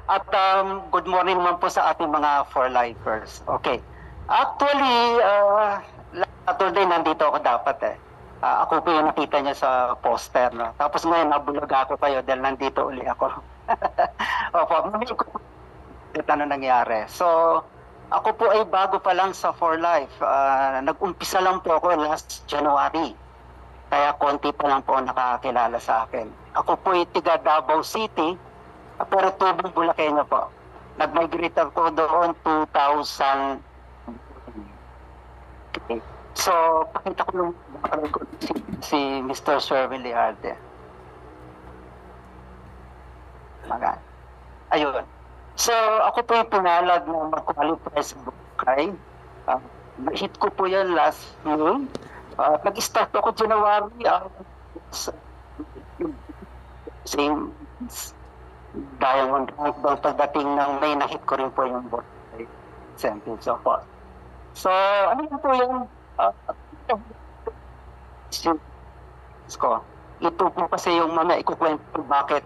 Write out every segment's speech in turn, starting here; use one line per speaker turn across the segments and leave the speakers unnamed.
At good morning naman po sa ating mga for-lifers. Okay. Actually, Saturday nandito ako dapat eh. Ako po yung nakita niya sa poster. No? Tapos ngayon, nabulaga ako kayo dahil nandito uli ako. Opo, hindi ko ano nangyari. So, ako po ay bago pa lang sa For Life. Nag-umpisa lang po ako last January. Kaya konti pa lang po nakakilala sa akin. Ako po ay tiga Davao City, pero tubong Bulakenyo po. Nag-migrate ako doon 2000. Okay. So, pakita ko nung si Mr. Sherwin Liarde. Magan. Ayun. So, ako po yung pinalad na mag-qualify sa Bukay. Hit ko po yan last May. Nag-start ako January. Same Diamond Rank doon pagdating ng May, na-hit ko rin po yung Bukay Champions of all. So, ano yun po yung ito po kasi yung mga ikukwento bakit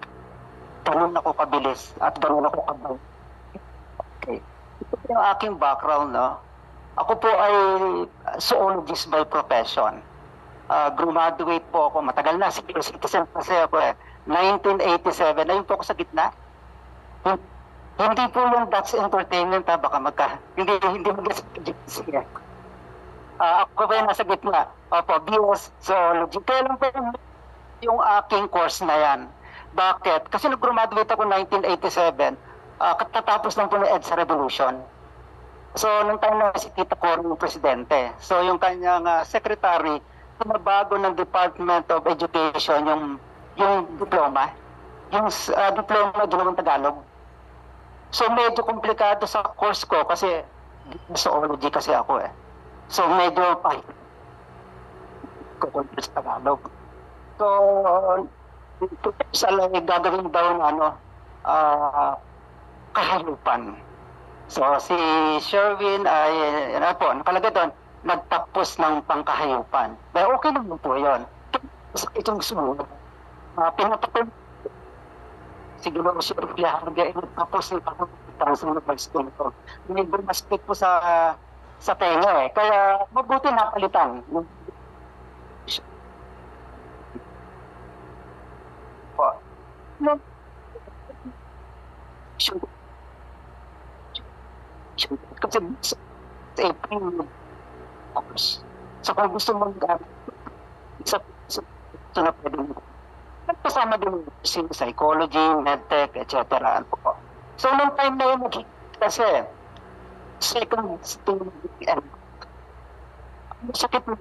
ganun ako kabilis at ganun ako kabay. Okay. Ito po yung aking background, no? Ako po ay zoologist by profession. Graduate po ako, matagal na, senior citizen kasi ako eh. 1987, ayun po ako sa gitna. Hindi po yung Dutch Entertainment, baka hindi mag-sige. Ako ba yung nasa gitna? Opo, BS Zoology. Kaya lang po yung aking course na yan. Bakit? Kasi nag-graduate ako 1987, katatapos lang po ng EDSA Revolution. So, nung time na si Tita Cor yung presidente, so yung kanyang secretary, tumabago ng Department of Education yung diploma. Yung diploma ginawang Tagalog. So, medyo komplikado sa course ko kasi zoology kasi ako eh. So, medyo kukunti sa Tagalog. So, sa lang gagawin daw na kahayupan. So, si Sherwin ay, nakalagay doon, nagtapos ng pangkahayupan. Pero okay naman po yun. Itong sumunod, pinatapos siguro si Orpiaharga, tapos yung pangsunod mag-school ko. May bumaspit po sa tenga eh. Kaya mabuti napalitan. Kasi sa April, so kung gusto mong sa na pwede mo, nagpasama din si psychology, medtech, etc. So, nung time na yun, kasi second and sakit mo.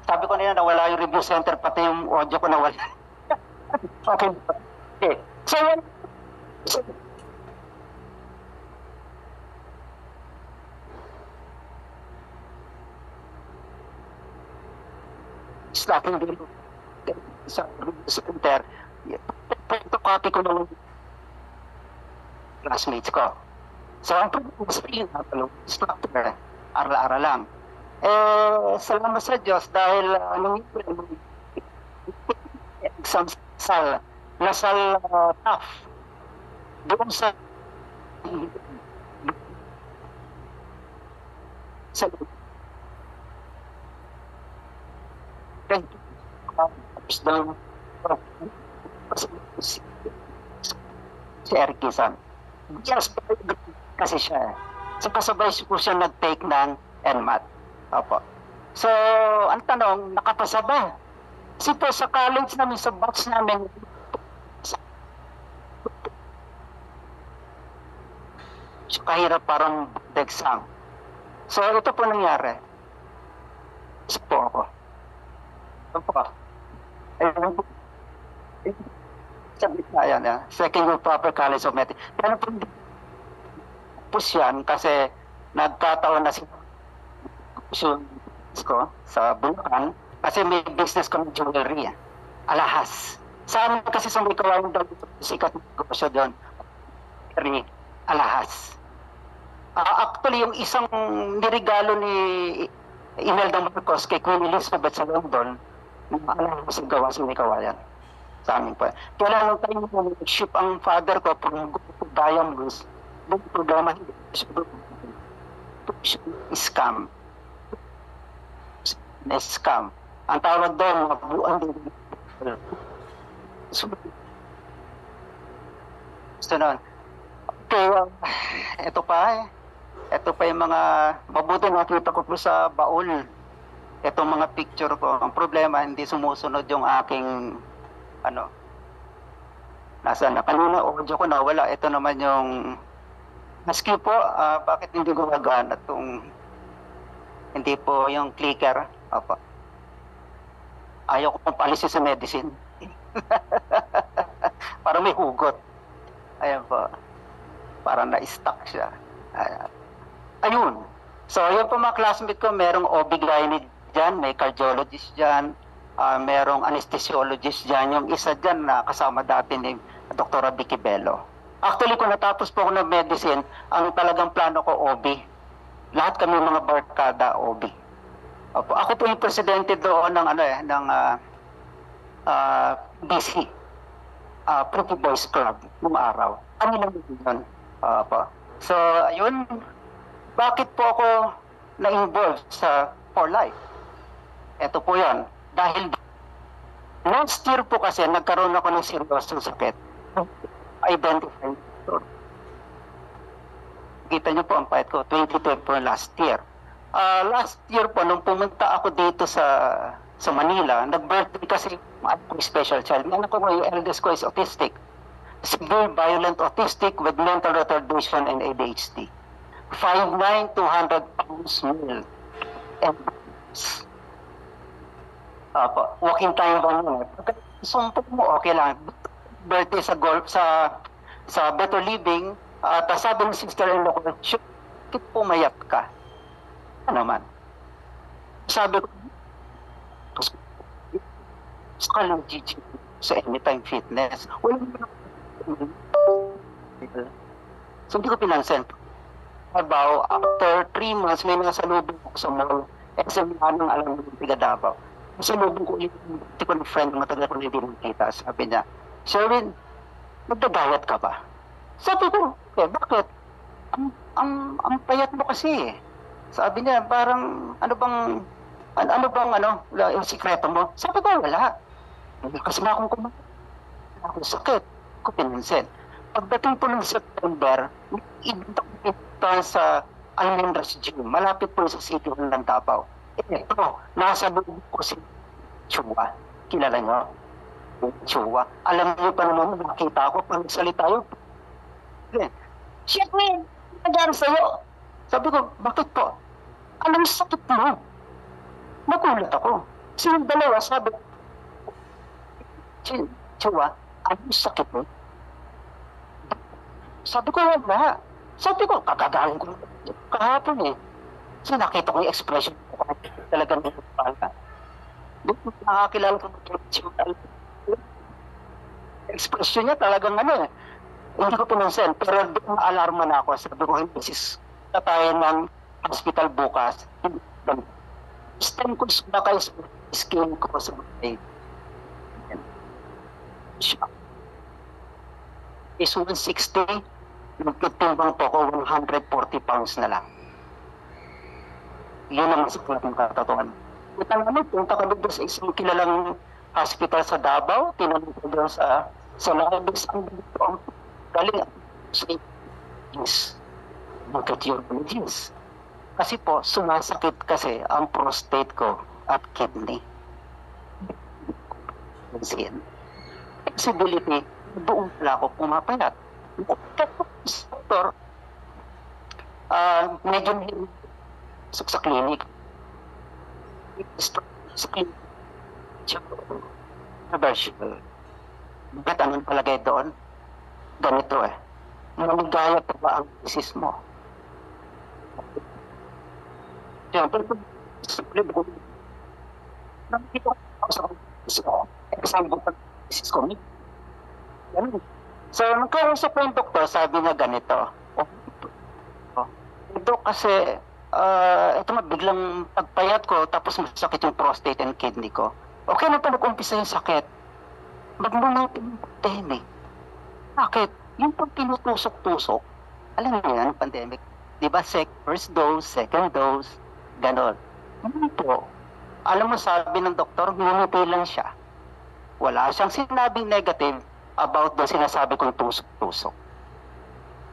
Sabi ko nila nawala yung review center, pati yung audio ko nawala. Okay. So, starting din sa review center, ito copy ko ng classmates ko. So, ang problema sa akin, structure, aral-aral lang. Salamat sa Diyos dahil exam nasal tough doon sa si Eric Kisan. Yes, kasi siya. So, kasabay ko siya nag-take ng NMAT. Opo. So, ang tanong, nakapasa ba? Kasi po sa college namin, sa batch namin, so, kahirap parang exam. So, ito po nangyari. So po ako. Ito po. Sabi na yan, second year proper college of medicine. Pero po yan kasi nagkataon na ko sa Bulacan kasi may business ko ng jewelry, alahas. Saan kasi sa may kawain daw sikat ng negosyo doon, alahas. Actually, yung isang niregalo ni Imelda Marcos kay Queen Elizabeth sa London, alam mo sa gawa sa may kawayan. Sa amin po. Kailangan tayo ship ang father ko from Diamonds. Yung programa scam. Scam. Ang tawag doon, mabuang so nun. Okay, ito pa eh. Ito pa yung mga mabuti nakita ko po sa baul. Itong mga picture ko. Ang problema, hindi sumusunod yung aking nasaan na. Kanina audio ko nawala. Ito naman yung maski po, bakit hindi gumagana itong hindi po yung clicker. Opo. Ayaw ko pong palisin sa medicine. Para may hugot. Ayan po. Parang na-stuck siya. Ayun. So, yung po mga classmate ko, merong OB-GYN dyan, may cardiologist dyan, merong anesthesiologist dyan. Yung isa dyan na kasama dati ni Dr. Vicky Bello. Actually, kung natapos po ako ng medicine, ang talagang plano ko OB. Lahat kami mga barkada OB. Opo. Ako po yung presidente doon ng BC. Pretty Boys Club nung araw. Ano lang yun? So, ayun. Bakit po ako na-involve sa For Life? Ito po yan. Dahil last year po kasi nagkaroon ako ng seryosong sakit. Identify. Kita niyo po ang pahit ko. 2012 po last year. Last year po, nung pumunta ako dito sa Manila, nag-birthday kasi ako special child. Ano ko yung eldest ko is autistic. Severe violent autistic with mental retardation and ADHD. 5'9", 200 pounds male. And walking time ba naman. Sumpok mo, okay lang. Birthday sa golf, sa Better Living, tapos sabi ng sister-in-law ko, bakit pumayat ka? Ano man? Sabi ko, sa lang GG sa Anytime Fitness. So, hindi ko pinansin. About after 3 months, may nasalubong ko sa mall. SM anong alam mo yung tiga Davao. Nasalubong ko yung ko ng friend, matagal ko na hindi nakita. Sabi niya, Sherwin, nagdadayat ka ba? Sabi ko, bakit? Ang payat mo kasi eh. Sabi niya, parang, ano bang yung sikreto mo? Sabi ko, wala. Kasi na akong kumain. Ako sakit. Ko pinansin. Pagdating po ng September, ibig sa Almendras Gym. Malapit po sa City Hall ng Davao. Ito, nasa loob ko si Chua. Kilala niyo? Chua. Alam niyo pa naman, nakita ko, pag salita yun. Shit, man! Nangyari sa'yo. Sabi ko, bakit po? Anong sakit mo? Nagulat ako. Silang dalawa, sabi ko, Chua, anong sakit mo? Sabi ko, wala. Sabi ko, kagagaling ko kahapon eh. So nakita ko yung expression ko, talagang pala. Nakakilala ko ng expression niya talagang eh. Hindi ko pinansin, pero doon alarma na ako. Sabi ko, sis, na tayo ng hospital bukas. Stand ko na kayo sa skin ko sa bahay. Is 160, nagtitimbang po ako 140 pounds na lang. Yun ang masakit ng katatuan. Punta ka doon sa isang kilalang hospital sa Davao, tinanong ko doon sa labis ang dito. Galing sa jeans. Bakit yun ang jeans? Kasi po, sumasakit kasi ang prostate ko at kidney. Flexibility, doon pala ako pumapayat. Doktor, medyo sa clinic. Sa clinic. Controversial. Bakit anong palagay doon? Ganito eh. Namigaya pa ba ang thesis mo? Siyempre, nakikita ko sa example ng thesis ko. So, nagkaroon sa po yung doktor, sabi niya ganito. Ito kasi, ito biglang pagpayat ko, tapos masakit yung prostate and kidney ko. Okay na pa nag-umpisa yung sakit. Magmula yung pandemic. Bakit? Yung pag tinutusok-tusok, alam mo yan, pandemic. Di ba, first dose, second dose, ganon. Hindi po. Alam mo, sabi ng doktor, minuniti lang siya. Wala siyang sinabing negative about the sinasabi kong tusok-tusok.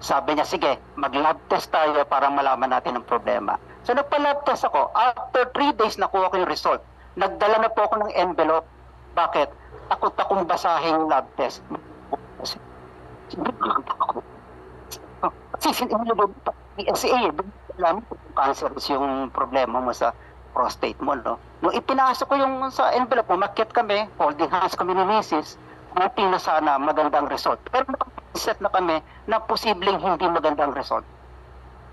Sabi niya, sige, mag-lab test tayo para malaman natin ang problema. So nagpa-lab test ako. After 3 days, nakuha ko yung result. Nagdala na po ako ng envelope. Bakit? Takot akong basahin yung lab test. Kasi sinilabog pa PSA, alam mo kung cancer yung problema mo sa prostate mo, no? Nung ipinasok ko yung sa envelope, umakyat kami, holding hands kami ni Mrs., hoping na sana magandang result. Pero set na kami na posibleng hindi magandang result.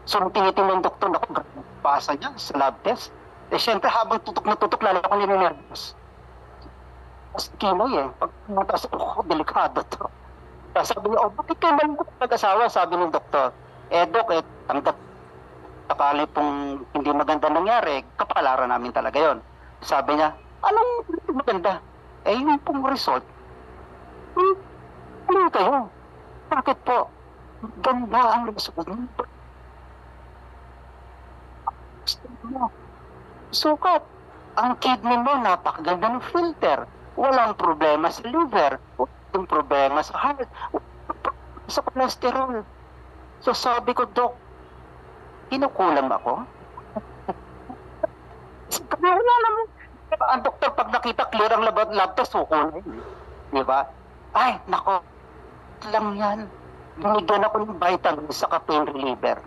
So, nung tinitingnan ng doktor, pasa niya sa lab test. Eh, syempre, habang tutok na tutok, lalo ako nininervous. Tapos, kinoy eh. Pag pumunta sa delikado to. Tapos sabi niya, bakit kayo malungkot nag-asawa? Sabi ng doktor, Dok, tanggap sakali pong hindi maganda nangyari, kapalaran namin talaga yon. Sabi niya, anong maganda? Yun pong result. Ano kayo? Bakit po? Ganda ang result. Sukat. Ang kidney mo, napakaganda ng filter. Walang problema sa liver. Walang problema sa heart. Walang problema sa cholesterol. So sabi ko, Dok, kinukulam ako? Wala naman. Ang doktor, pag nakita clear ang lab test, kukunin. Di ba? Ay, nako. Lang yan. Binigyan ako ng vitamins sa pain reliever.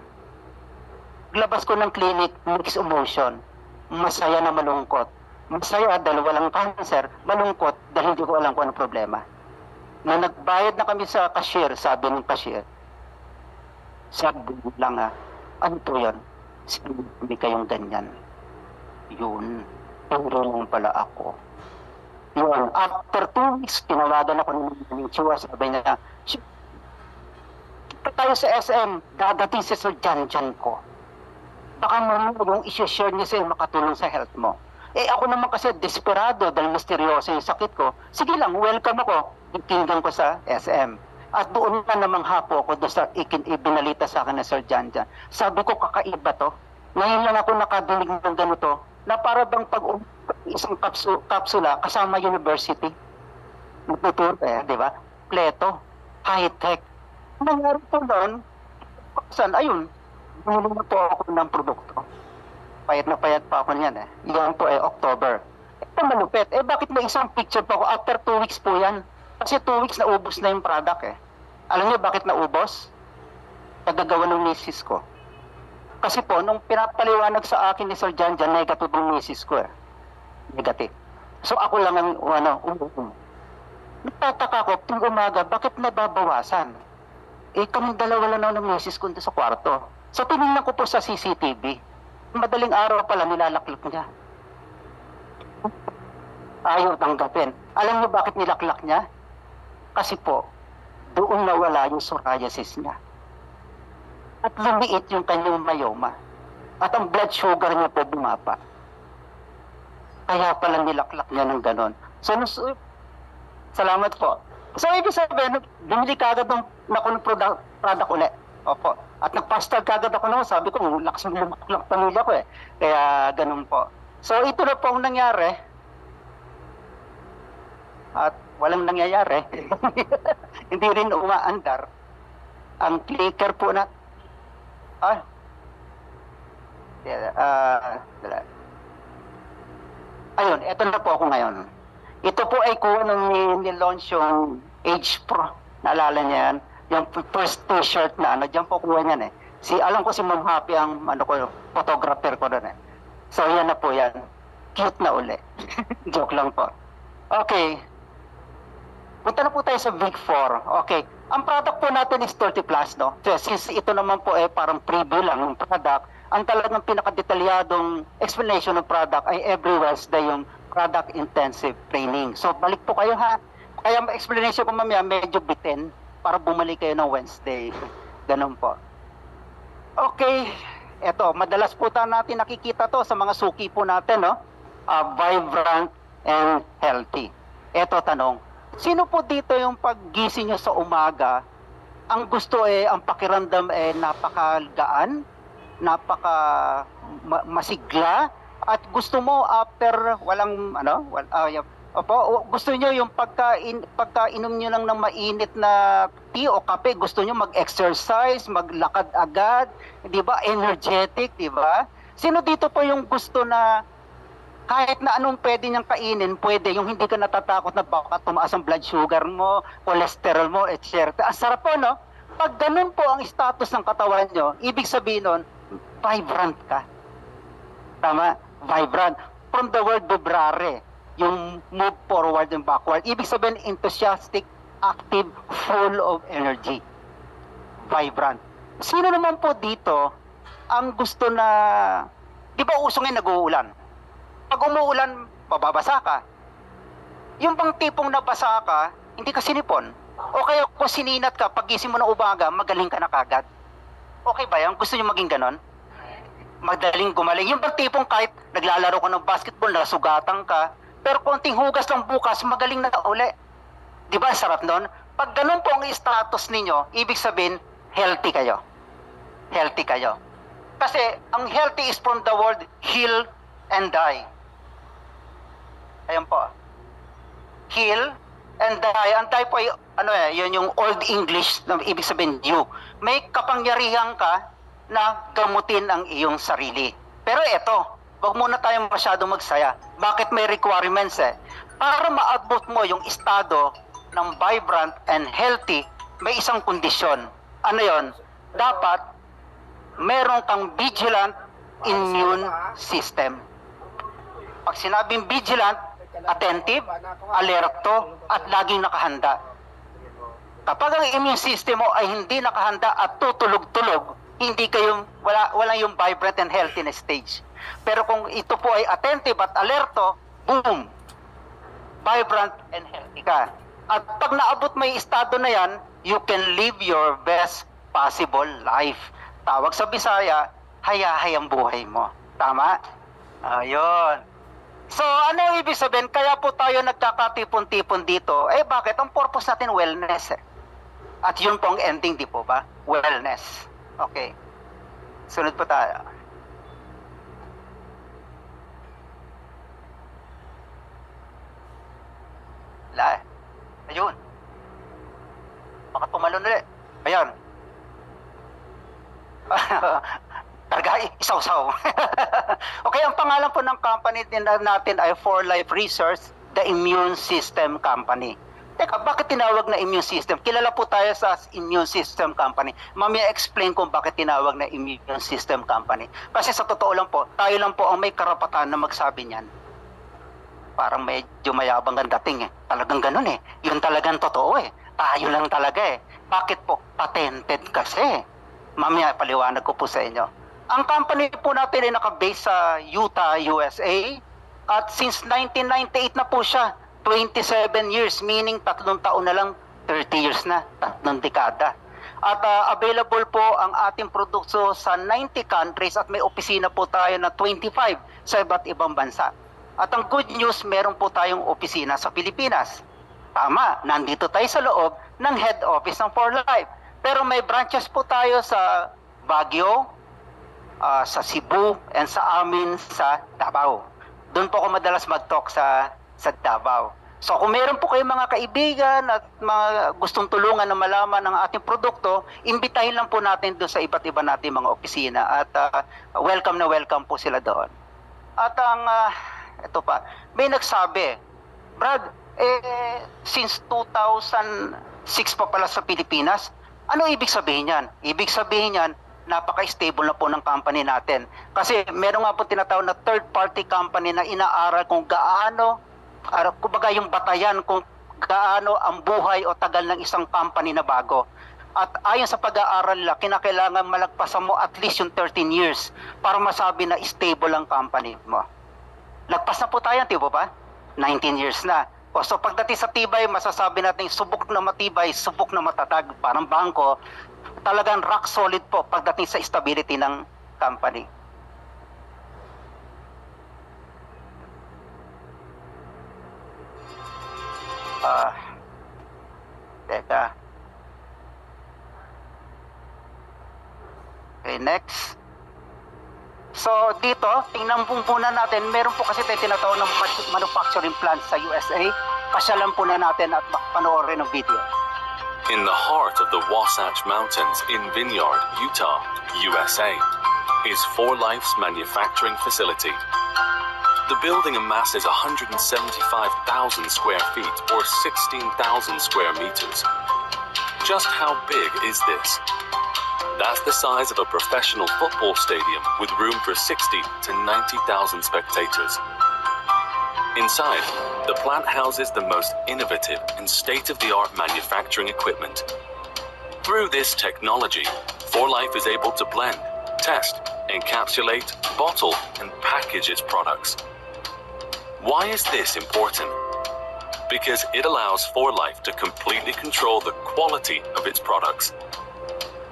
Glabas ko ng clinic, mixed emotion. Masaya na malungkot. Masaya dahil walang cancer. Malungkot dahil hindi ko alam kung anong problema. Nung nagbayad na kami sa cashier, sabi ng cashier, sabi lang ano to yan? Hindi kayong ganyan. Yun. Pero lang pala ako. Yun. After 2 weeks, tinawagan ako ng Chua. Sabi niya, tayo sa SM, dadating si Sir Jan ko. Baka mo yung isi-share niya sa'yo makatulong sa health mo. Ako naman kasi desperado dahil misteryoso yung sakit ko. Sige lang, welcome ako. Itinggan ko sa SM. At doon na namang hapo ako doon sa ibinalita sa akin na Sir Jan. Sabi ko, kakaiba to. Ngayon lang ako nakadinig ng ganito na para bang isang kapsula kasama university. Nagtuturo di ba? Pleto, high-tech. Nangyari po doon, ayun, bumili na po ako ng produkto. Payat na payat pa ako niyan Yan po October. Ito malupit. Bakit may isang picture pa ako? After 2 weeks po yan. Kasi 2 weeks na ubos na yung product Alam niyo bakit naubos? Nagagawa ng misis ko. Kasi po, nung pinapaliwanag sa akin ni Sir Jan, negative ang misis ko Negative. So ako lang ang Nagtataka ko, tuwing umaga, bakit nababawasan? Kaming dalawa lang ng misis ko sa kwarto. So tinignan ko po sa CCTV. Madaling araw pala nilalaklak niya. Ayaw tanggapin. Alam niyo bakit nilaklak niya? Kasi po, doon nawala yung psoriasis niya. At lumiit yung kanyang myoma. At ang blood sugar niya po bumaba. Kaya pala nilaklak niya ng ganon. So, salamat po. So, ibig sabihin, bumili kagad ng product ulit. Opo. At nagpastal kagad ako naman. Sabi ko, lakas ng lumaklak pamilya ko Kaya ganon po. So, ito na po ang nangyari. At walang nangyayari. Hindi rin umaandar. Ang clicker po na ayun, eto na po ako ngayon. Ito po ay kuha nung ni-launch yung Age Pro. Naalala niya yan? Yung first t-shirt na diyan po kuha niyan alam ko si Ma'am Happy ang photographer ko doon So yan na po yan. Cute na uli. Joke lang po. Okay. Punta na po tayo sa Big 4. Okay. Ang product po natin is 30 plus, no? So, since ito naman po parang preview lang ng product, ang talagang pinakadetalyadong explanation ng product ay every Wednesday yung product intensive training. So, balik po kayo Kaya explanation ko mamaya medyo bitin para bumalik kayo ng Wednesday. Ganun po. Okay. Ito, madalas po natin nakikita to sa mga suki po natin, no? Vibrant and healthy. Ito tanong, sino po dito yung paggising nyo sa umaga, ang gusto ang pakiramdam napakagaan, masigla, at gusto mo after walang gusto nyo yung pagkainom nyo lang ng mainit na tea o kape, gusto nyo mag-exercise, maglakad agad, di ba? Energetic, di ba? Sino dito po yung gusto na kahit na anong pwede niyang kainin, pwede, yung hindi ka natatakot na baka tumaas ang blood sugar mo, cholesterol mo, etc. Ang sarap po, no? Pag ganun po ang status ng katawan nyo, ibig sabihin nun, vibrant ka. Tama? Vibrant. From the word vibrare, yung move forward and backward. Ibig sabihin, enthusiastic, active, full of energy. Vibrant. Sino naman po dito ang gusto na, di ba uso ngayon nag-uulan? Pag umuulan, mababasa ka. Yung bang tipong nabasa ka, hindi ka sinipon. O kaya kung sininat ka, pagising mo ng umaga, magaling ka na kagad. Okay ba yan? Gusto nyo maging ganon? Madaling gumaling. Yung bang tipong kahit naglalaro ka ng basketball, nasugatan ka, pero konting hugas lang bukas, magaling na uli. Di ba, sarap nun? Pag ganun po ang status ninyo, ibig sabihin, healthy kayo. Healthy kayo. Kasi, ang healthy is from the word heal and die. Ayan po. Heal and die. Ang die po ay, yun yung Old English, na ibig sabihin, you. May kapangyarihan ka na gamutin ang iyong sarili. Pero eto, wag muna tayong masyadong magsaya. Bakit may requirements Para maabot mo yung estado ng vibrant and healthy, may isang kondisyon. Ano yon? Dapat meron kang vigilant immune system. Pag sinabing vigilant, attentive, alerto, at laging nakahanda. Kapag ang immune system mo ay hindi nakahanda at tutulog-tulog, hindi kayo, wala yung vibrant and healthy na stage. Pero kung ito po ay attentive at alerto, boom! Vibrant and healthy ka. At pag naabot mo yung estado na yan, you can live your best possible life. Tawag sa Bisaya, hayahay ang buhay mo. Tama? Ayun. So, ano ibig sabihin? Kaya po tayo nagkakatipon-tipon dito. Bakit? Ang purpose natin, wellness. At yun po ang ending, di po ba? Wellness. Okay. Sunod po tayo. Ayun. Baka tumalon ulit. Ayan. Targa, isaw-saw. Okay, ang pangalan po ng company natin ay For Life Research, the Immune System Company. Teka, bakit tinawag na immune system? Kilala po tayo sa immune system company. Mamaya explain kung bakit tinawag na immune system company. Kasi sa totoo lang po, tayo lang po ang may karapatan na magsabi niyan. Parang medyo mayabang ang dating Talagang ganun Yun talagang totoo Tayo lang talaga Bakit po? Patented kasi. Mamaya paliwanag ko po sa inyo. Ang company po natin ay nakabase sa Utah, USA. At since 1998 na po siya. 27 years, meaning 3 taon na lang, 30 years na, 3 dekada. At available po ang ating produkto sa 90 countries at may opisina po tayo na 25 sa iba't ibang bansa. At ang good news, meron po tayong opisina sa Pilipinas. Tama, nandito tayo sa loob ng head office ng For Life. Pero may branches po tayo sa Baguio, sa Cebu, and sa amin sa Davao. Doon po ako madalas mag-talk sa Davao. So kung meron po kayong mga kaibigan at mga gustong tulungan na malaman ng ating produkto, imbitahin lang po natin doon sa iba't iba nating mga opisina at welcome na welcome po sila doon. At ang ito pa, may nagsabi, Brad, since 2006 pa pala sa Pilipinas, ano ibig sabihin yan? Ibig sabihin yan, napaka-stable na po ng company natin. Kasi meron nga po tinatawag na third-party company na inaaral kung gaano kumbaga yung batayan kung gaano ang buhay o tagal ng isang company na bago. At ayon sa pag-aaral nila, kinakailangan malagpasan mo at least yung 13 years para masabi na stable ang company mo. Lagpas na po tayo, di ba? 19 years na. So pagdating sa tibay, masasabi natin subok na matibay, subok na matatag, parang bangko. Talagang rock solid po pagdating sa stability ng company. Teka. Okay, next. So dito, tingnan po muna natin, meron po kasi tayo tinatawag ng manufacturing plant sa USA. Pasyalan po na natin at panoorin ng video.
In the heart of the Wasatch Mountains in Vineyard, Utah, USA, is 4Life's manufacturing facility. The building amasses 175,000 square feet or 16,000 square meters. Just how big is this? That's the size of a professional football stadium with room for 60 to 90,000 spectators. Inside, the plant houses the most innovative and state-of-the-art manufacturing equipment. Through this technology, 4Life is able to blend, test, encapsulate, bottle, and package its products. Why is this important? Because it allows 4Life to completely control the quality of its products.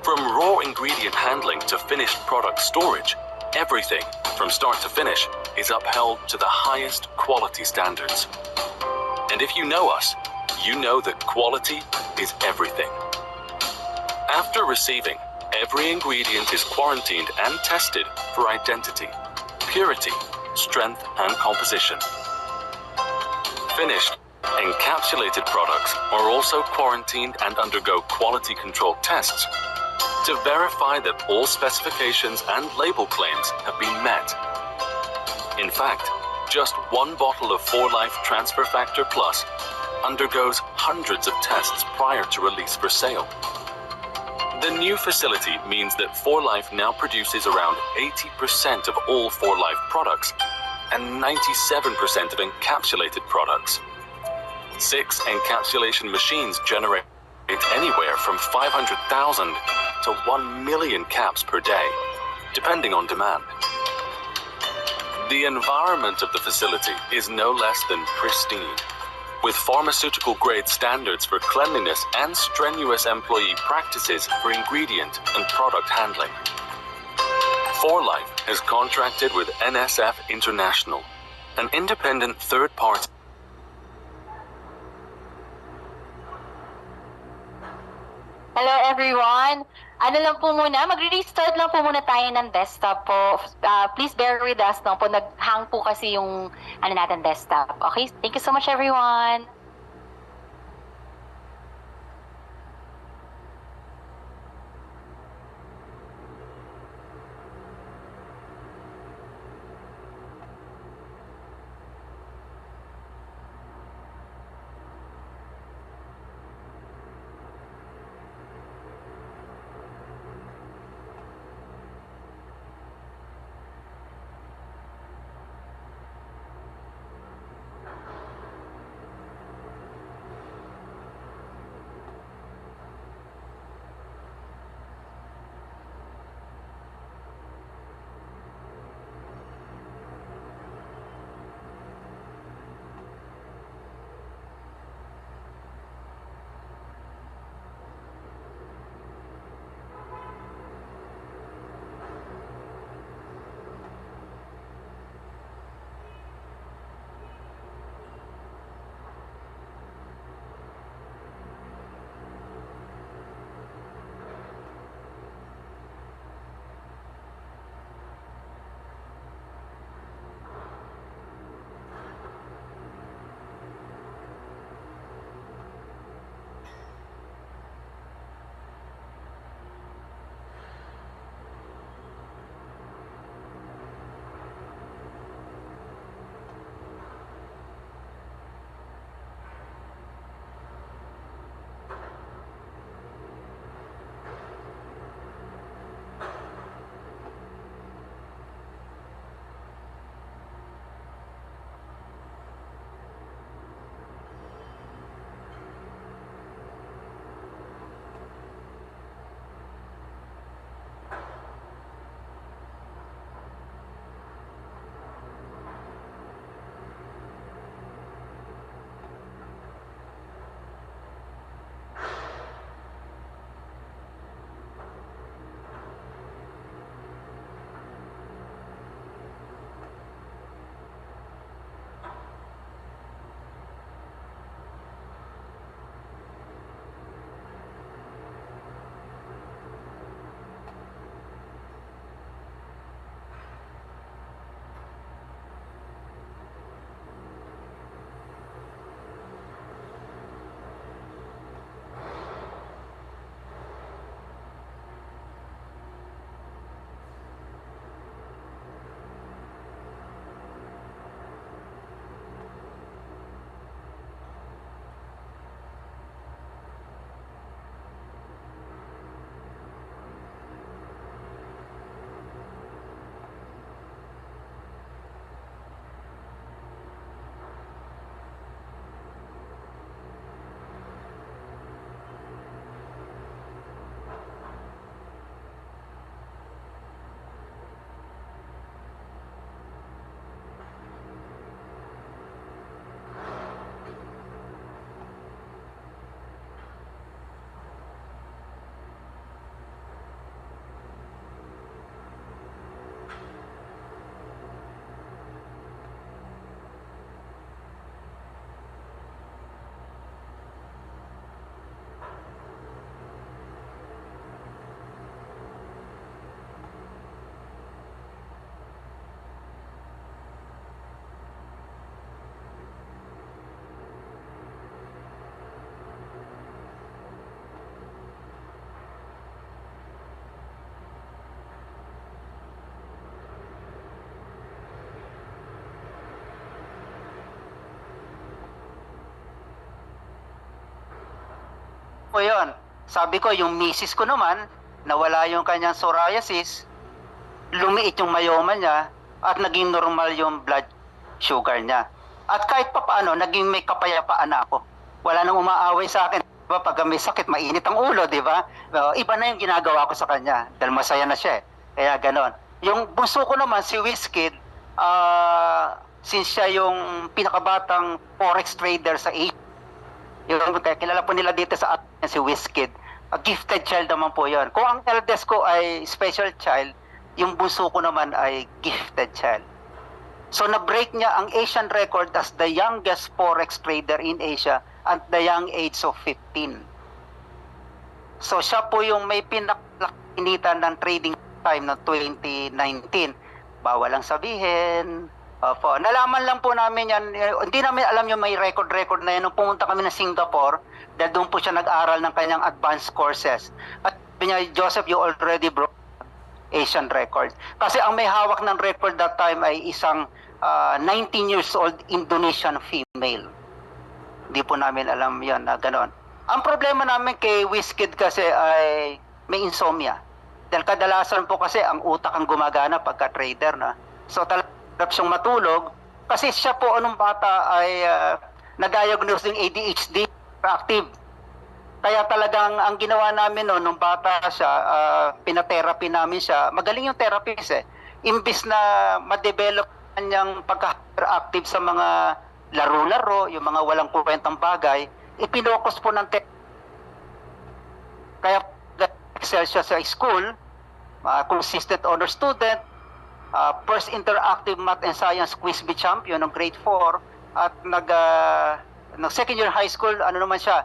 From raw ingredient handling to finished product storage, everything, from start to finish, is upheld to the highest quality standards. And if you know us, you know that quality is everything. After receiving, every ingredient is quarantined and tested for identity, purity, strength, and composition. Finished, encapsulated products are also quarantined and undergo quality control tests to verify that all specifications and label claims have been met. In fact, just one bottle of 4Life Transfer Factor Plus undergoes hundreds of tests prior to release for sale. The new facility means that 4Life now produces around 80% of all 4Life products and 97% of encapsulated products. 6 encapsulation machines generate anywhere from 500,000 to 1 million caps per day, depending on demand. The environment of the facility is no less than pristine, with pharmaceutical-grade standards for cleanliness and strenuous employee practices for ingredient and product handling. 4Life has contracted with NSF International, an independent third-party.
Hello everyone! Ano lang po muna, magre-restart lang po muna tayo ng desktop po. Please bear with us lang po, nag-hang po kasi yung natin desktop. Okay, thank you so much everyone!
po yon. Sabi ko, yung misis ko naman, nawala yung kanyang psoriasis, lumiit yung myoma niya, at naging normal yung blood sugar niya. At kahit pa paano, naging may kapayapaan na ako. Wala nang umaaway sa akin. Diba, pag may sakit, mainit ang ulo, di ba? Iba na yung ginagawa ko sa kanya. Dahil masaya na siya. Kaya ganon. Yung bunso ko naman, si Wizkid, since siya yung pinakabatang forex trader sa Asia, yung kilala po nila dito sa atin si Wizkid, a gifted child naman po yon. Kung ang eldest ko ay special child, yung bunso ko naman ay gifted child. So na-break niya ang Asian record as the youngest forex trader in Asia at the young age of 15. So siya po yung may pinakinitan ng trading time ng 2019. Bawal lang sabihin. Opo. Nalaman lang po namin yan. Hindi namin alam yung may record na yan. Nung pumunta kami ng Singapore, dahil doon po siya nag-aral ng kanyang advanced courses. At sabi niya, Joseph, you already broke Asian record. Kasi ang may hawak ng record that time ay isang 19 years old Indonesian female. Hindi po namin alam yan na gano'n. Ang problema namin kay Wizkid kasi ay may insomnia. Dahil kadalasan po kasi ang utak ang gumagana pagka-trader na. So talagang siyang matulog kasi siya po anong bata ay na-diagnose ng ADHD active. Kaya talagang ang ginawa namin nung bata siya, pinatherapy namin siya. Magaling yung therapist eh. Imbis na ma-develop niyang pagka-active sa mga laro-laro, yung mga walang kwentang bagay, ipinokus po ng kaya excel siya sa school, consistent honor student, first interactive math and science quiz bee champion ng grade 4 at ng second year high school naman siya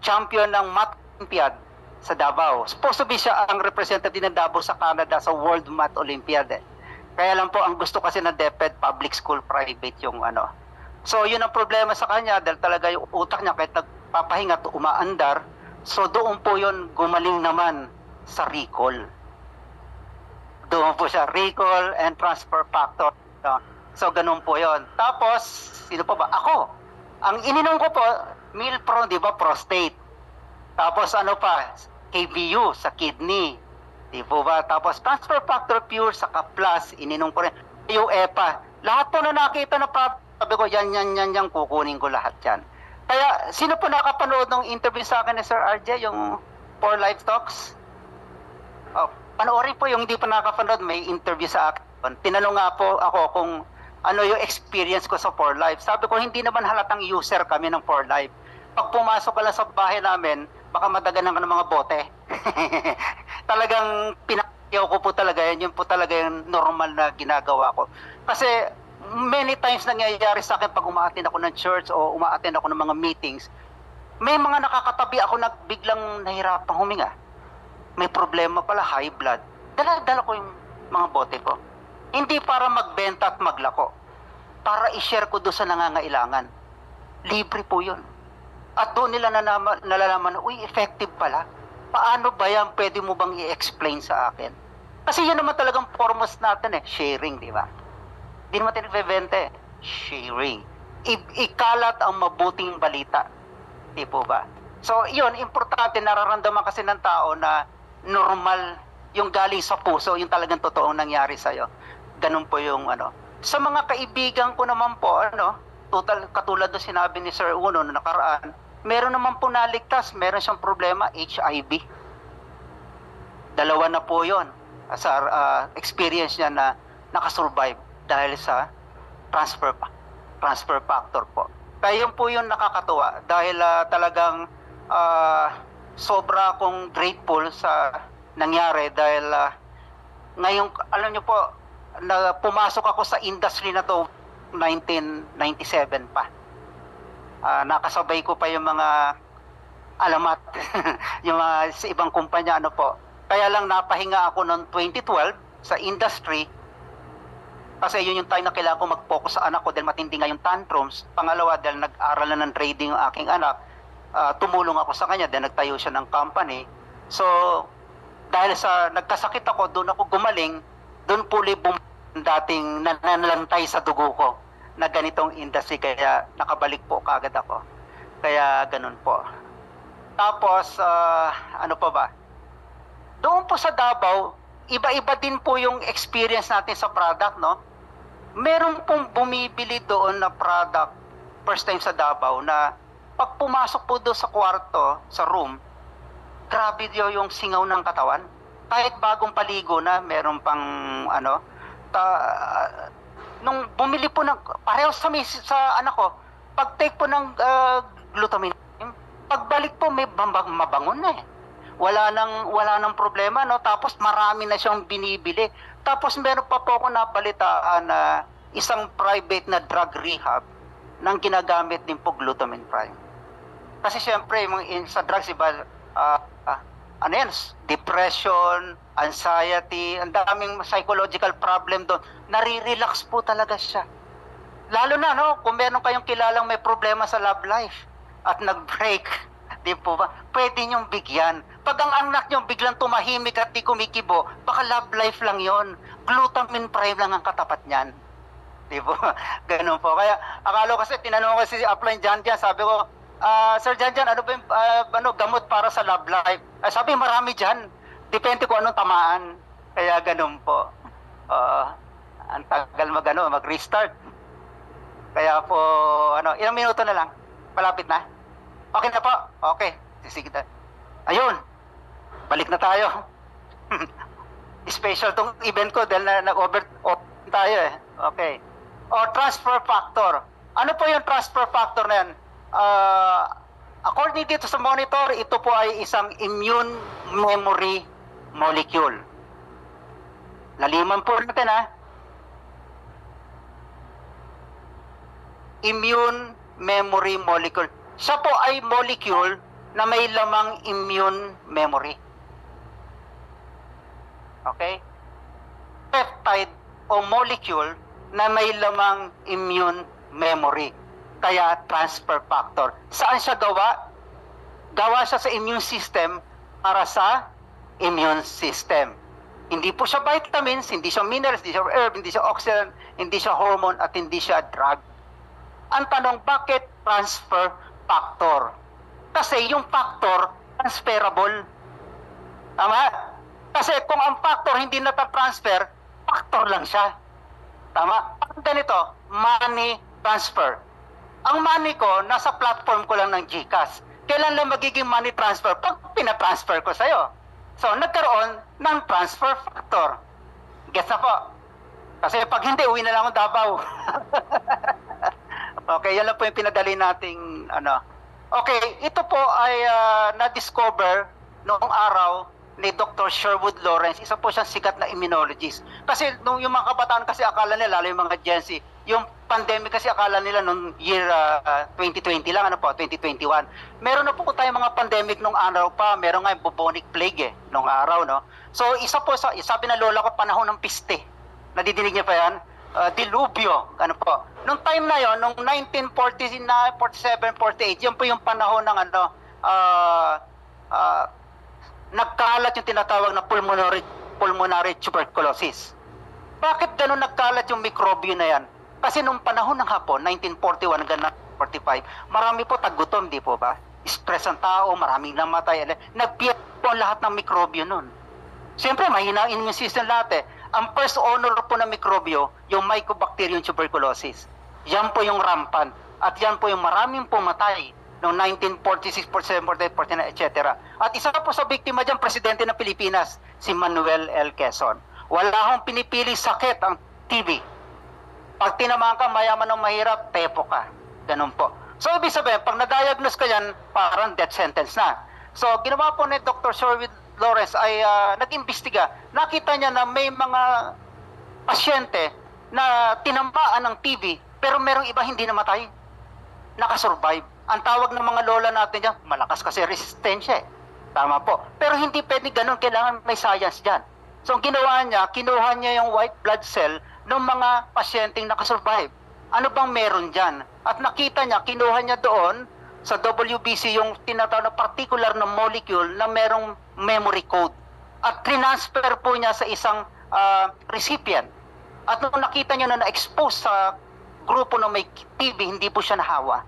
champion ng math olympiad sa Davao. Supposed to be siya ang representative ng Davao sa Canada sa World Math Olympiad eh. Kaya lang po ang gusto kasi ng DepEd public school private yung So yun ang problema sa kanya dahil talaga yung utak niya kahit nagpapahinga to umaandar. So doon po yun gumaling naman sa recall. Doon po siya, recall and transfer factor. So, ganun po yon. Tapos, sino pa ba? Ako. Ang ininom ko po, Milpro, di ba, prostate. Tapos, KBU sa kidney. Di po ba? Tapos, transfer factor pure sa Plus, ininom ko rin. Yung EPA. Lahat po na nakita na sabi ko, yan, kukunin ko lahat yan. Kaya, sino po nakapanood ng interview sa akin ni Sir RJ, yung For Life Talks? Panoorin po yung hindi pa nakapanood, may interview sa akin. Tinanong nga po ako kung ano yung experience ko sa 4Life. Sabi ko, hindi naman halatang user kami ng 4Life. Pag pumasok ka lang sa bahay namin, baka madaganan ka ng mga bote. Talagang pinakyaw ko po talaga yan. Yun po talaga yung normal na ginagawa ko. Kasi many times nangyayari sa akin pag umaattend ako ng church o umaattend ako ng mga meetings, may mga nakakatabi ako na biglang nahirapang huminga. May problema pala, high blood. Dala ko yung mga bote ko. Hindi para magbenta at maglako. Para i-share ko doon sa nangangailangan. Libre po yun. At doon nila nalalaman, uy, effective pala. Paano ba yan? Pwede mo bang i-explain sa akin? Kasi yun naman talagang foremost natin sharing, di ba? Hindi naman tayo nagbebenta sharing. Ikalat ang mabuting balita. Di po ba? So, yun, importante, nararamdaman kasi ng tao na normal, yung galing sa puso, yung talagang totoong nangyari sa'yo. Ganun po yung Sa mga kaibigan ko naman po, katulad na sinabi ni Sir Uno na nakaraan, meron naman po naligtas, meron siyang problema, HIV. Dalawa na po yun. Sa experience niya na nakasurvive dahil sa transfer factor po. Kaya yun po yung nakakatuwa dahil talagang sobra akong grateful sa nangyari dahil ngayon, alam niyo po, pumasok ako sa industry na to 1997 pa. Nakasabay ko pa yung mga alamat, yung mga sa ibang kumpanya, po. Kaya lang napahinga ako noong 2012 sa industry kasi yun yung time na kailangan ko mag-focus sa anak ko dahil matindi nga yung tantrums. Pangalawa, dahil nag-aral na ng trading yung aking anak, tumulong ako sa kanya dahil nagtayo siya ng company. So, dahil sa nagkasakit ako, doon ako gumaling, doon puli dating nanalantay sa dugo ko na ganitong industry, kaya nakabalik po kagad ako. Kaya ganun po. Tapos, ano pa ba? Doon po sa Davao, iba-iba din po yung experience natin sa product, no? Meron pong bumibili doon na product, first time sa Davao, na pag pumasok po doon sa kwarto, sa room, grabe yung singaw ng katawan. Kahit bagong paligo na, meron pang, ano, nung bumili po ng, pareho sa anak ko, pag-take po ng glutamine, pagbalik po may mabangon na eh. Wala nang problema, no? Tapos marami na siyang binibili. Tapos meron pa po ako nabalitaan na isang private na drug rehab nang ginagamit din po glutamine prime. Kasi syempre sa drugs iba ano yan, depression, anxiety, ang daming psychological problem doon. Nare-relax po talaga siya. Lalo na, no, kung meron kayong kilalang may problema sa love life at nag-break, di po ba? Pwede niyong bigyan. Pag ang anak niyo biglang tumahimik at di kumikibo, baka love life lang yon. Glutamine prime lang ang katapat niyan. Di po? Ganun po. Kaya akala ko kasi, tinanong ko si Upline Jan, sabi ko, Sir Jan, ano ba yung gamot para sa love life? Sabi, marami dyan. Depende kung anong tamaan. Kaya ganun po. Ang tagal mag-restart. Kaya po, ilang minuto na lang. Malapit na. Okay na po. Okay. Sige na. Ayun. Balik na tayo. Special tong event ko dahil nag-over tayo eh. Okay. Transfer factor. Ano po yung transfer factor na yan? According dito sa monitor, ito po ay isang immune memory molecule. Laliman po natin Immune memory molecule. Siya po ay molecule na may lamang immune memory. Okay? Peptide o molecule na may lamang immune memory. Kaya transfer factor. Saan siya gawa? Gawa siya sa immune system para sa immune system. Hindi po siya vitamins, hindi siya minerals, hindi siya herb, hindi siya oxidant, hindi siya hormone, at hindi siya drug. Ang tanong, bakit transfer factor? Kasi yung factor, transferable. Tama? Kasi kung ang factor hindi natatransfer, factor lang siya. Tama? Pag ganito, money transfer. Ang money ko, nasa platform ko lang ng GCash. Kailan lang magiging money transfer? Pag pinatransfer ko sa'yo. So, nagkaroon ng transfer factor. Gets na po? Kasi pag hindi, uwi na lang ako Davao. Okay, yan lang po yung pinadali nating Okay, ito po ay na-discover noong araw ni Dr. Sherwood Lawrence. Isa po siyang sikat na immunologist. Kasi nung yung mga kabataan kasi akala nila, lalo yung mga Gen Z, yung pandemic kasi akala nila nung year 2020 lang, 2021. Meron na po tayong mga pandemic nung araw pa. Meron nga yung bubonic plague nung araw, no? So, isa po, sabi na lola ko, panahon ng piste. Nadidinig niya pa yan? Dilubyo, po. Nung time na yon, nung 1947, 48, yun po yung panahon ng nagkalat yung tinatawag na pulmonary tuberculosis. Bakit ganun nagkalat yung mikrobyo na yan? Kasi nung panahon ng hapon, 1941 hanggang 1945, marami po tagutom, di po ba? Stress ang tao, maraming namatay. Nagpiyat po ang lahat ng mikrobyo nun. Siyempre, mahina ang immune system lahat eh. Ang first honor po ng mikrobyo, yung Mycobacterium tuberculosis. Yan po yung rampant. At yan po yung maraming pumatay noong 1946, 47, 48, 49, etc. At isa po sa biktima dyan, presidente ng Pilipinas, si Manuel L. Quezon. Wala akong pinipili sakit ang TB. Pag tinamaan ka, mayaman o mahirap, tepo ka. Ganun po. So, ibig sabihin, pag na-diagnose ka yan, parang death sentence na. So, ginawa po ni Dr. Sherwood Lawrence ay nag-imbestiga. Nakita niya na may mga pasyente na tinamaan ng TB, pero merong iba hindi namatay. Nakasurvive. Ang tawag ng mga lola natin dyan, malakas kasi resistensya eh. Tama po. Pero hindi pwede ganun, kailangan may science dyan. So, ang ginawa niya, kinuha niya yung white blood cell ng mga pasyenteng nakasurvive. Ano bang meron dyan? At nakita niya, kinuha niya doon sa WBC yung tinatawag na particular na molecule na merong memory code. At transfer po niya sa isang recipient. At nung nakita niya na na-expose sa grupo na may TB, hindi po siya nahawa.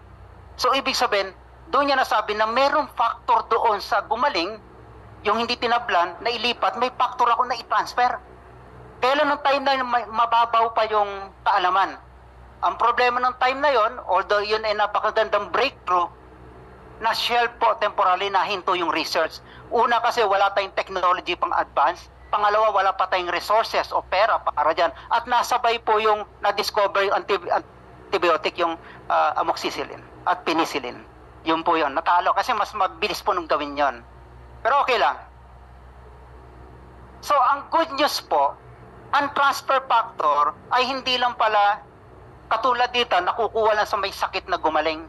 So, ibig sabihin, doon niya nasabi na merong factor doon sa gumaling, yung hindi tinablan, na ilipat, may factor ako na i-transfer. Kailan ng time na yun, mababaw pa yung kaalaman. Ang problema ng time na yon, although yun ay napakagandang breakthrough, na shelf po temporarily na hinto yung research. Una kasi wala tayong technology pang advance. Pangalawa, wala pa tayong resources o pera para dyan. At nasabay po yung na-discover yung antibiotic, yung amoxicillin at penicillin. Yun po yun. Natalo kasi mas mabilis po nung gawin yon. Pero okay lang. So, ang good news po, ang transfer factor ay hindi lang pala katulad dito, nakukuha lang sa may sakit na gumaling.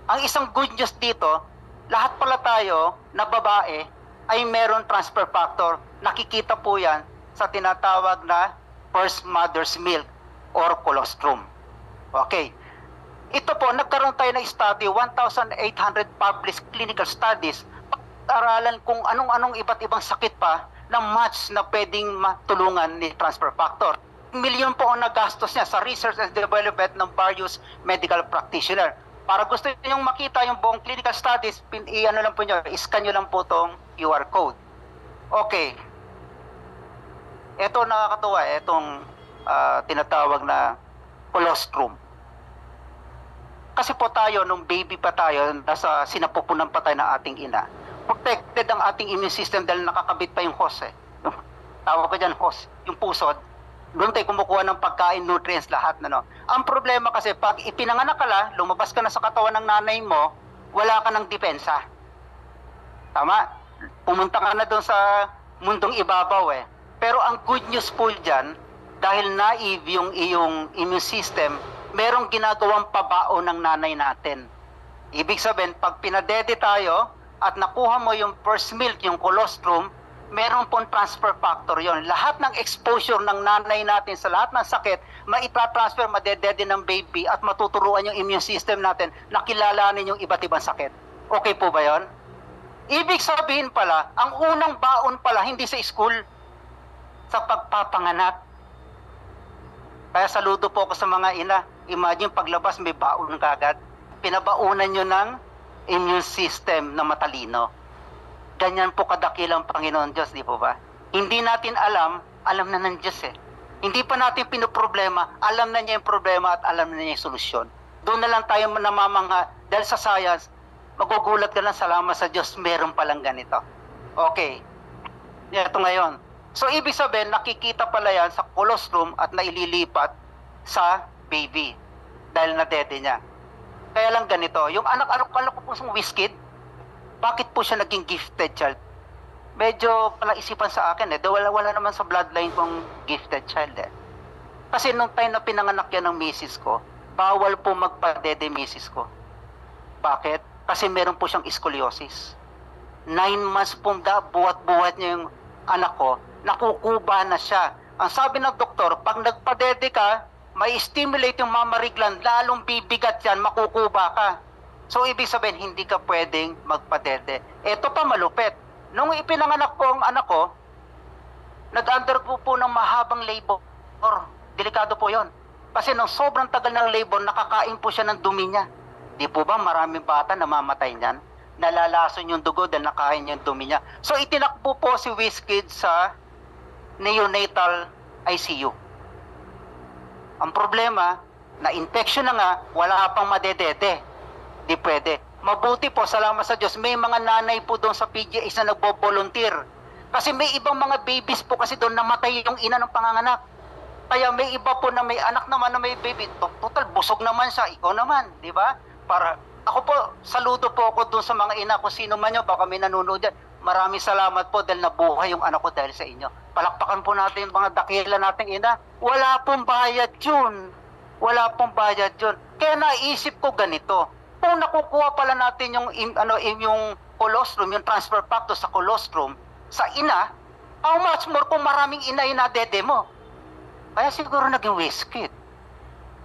Ang isang good news dito, lahat pala tayo na babae ay meron transfer factor. Nakikita po yan sa tinatawag na first mother's milk or colostrum. Okay. Ito po, nagkaroon tayo ng study, 1,800 published clinical studies, aralan kung anong-anong iba't ibang sakit pa na match na pwedeng matulungan ni transfer factor. Milyon po ang nagastos niya sa research and development ng various medical practitioner. Para gusto niyo makita yung buong clinical studies, i-ano lang po niyo, i-scan niyo lang po tong QR code. Okay. Ito nakakatuwa, itong tinatawag na colostrum. Kasi po tayo, nung baby pa tayo, nasa sinapupunan pa tayo ng ating ina, protected ang ating immune system dahil nakakabit pa yung host eh. Yung, tawag ko dyan host, yung pusod. Doon tayo kumukuha ng pagkain, nutrients, lahat na no. Ang problema kasi, pag ipinanganak ka lang, lumabas ka na sa katawan ng nanay mo, wala ka ng depensa. Tama? Pumunta ka na doon sa mundong ibabaw eh. Pero ang good news po dyan, dahil naive yung iyong immune system, merong ginagawang pabao ng nanay natin. Ibig sabihin, pag pinadede tayo at nakuha mo yung first milk, yung colostrum, meron pong transfer factor yon. Lahat ng exposure ng nanay natin sa lahat ng sakit, maitra-transfer, madedede ng baby at matuturuan yung immune system natin na kilalanin yung iba't ibang sakit. Okay po ba yon? Ibig sabihin pala, ang unang baon pala hindi sa school, sa pagpapanganak. Kaya saludo po ako sa mga ina. Imagine paglabas may baon kagad. Pinabaunan nyo ng immune system na matalino. Ganyan po kadakilang Panginoon Diyos, di po ba? Hindi natin alam na ng Diyos eh. Hindi pa natin pinoproblema, alam na niya yung problema at alam na niya yung solusyon. Doon na lang tayo namamangha dahil sa science, magugulat ka lang, salamat sa Diyos, meron palang ganito. Okay. Ito ngayon. So, ibig sabihin, nakikita pala yan sa colostrum at naililipat sa baby dahil nadede niya. Kaya lang ganito, yung anak ko po sa Wizkid, bakit po siya naging gifted child? Medyo palang isipan sa akin eh. Wala naman sa bloodline kong gifted child eh. Kasi nung time na pinanganak yan ng misis ko, bawal po magpadede misis ko. Bakit? Kasi meron po siyang scoliosis. 9 months pong buhat-buhat niya yung anak ko, nakukuba na siya. Ang sabi ng doktor, pag nagpadede ka, may stimulate yung mammary gland, lalong bibigat yan, makukuba ka. So, ibig sabihin, hindi ka pwedeng magpadede. Ito pa malupit. Nung ipinanganak po ang anak ko, nag-undergo po ng mahabang labor. Delikado po yon. Kasi nung sobrang tagal ng labor, nakakain po siya ng dumi niya. Di po ba maraming bata namamatay niyan? Nalalason yung dugo dahil nakain yung dumi niya. So, itinakbo po si Wizkid sa neonatal ICU. Ang problema, na-infection na nga, wala pang madedede. Di pwede. Mabuti po, salamat sa Diyos, may mga nanay po doon sa PGH na nagbo-volunteer. Kasi may ibang mga babies po kasi doon namatay yung ina ng panganganak. Kaya may iba po na may anak naman na may baby. Total, busog naman siya. Ikaw naman, di ba? Para, ako po, saludo po ako doon sa mga ina kung sino man nyo, baka may nanonood dyan. Maraming salamat po dahil nabuhay yung anak ko dahil sa inyo. Palakpakan po natin yung mga dakila nating ina. Wala pong bayad yun. Wala pong bayad yun. Kaya naisip ko ganito. Kung nakukuha pala natin yung colostrum, yung transfer factor sa colostrum, sa ina, how much more kung maraming ina yung nadede mo? Kaya siguro naging Wizkid.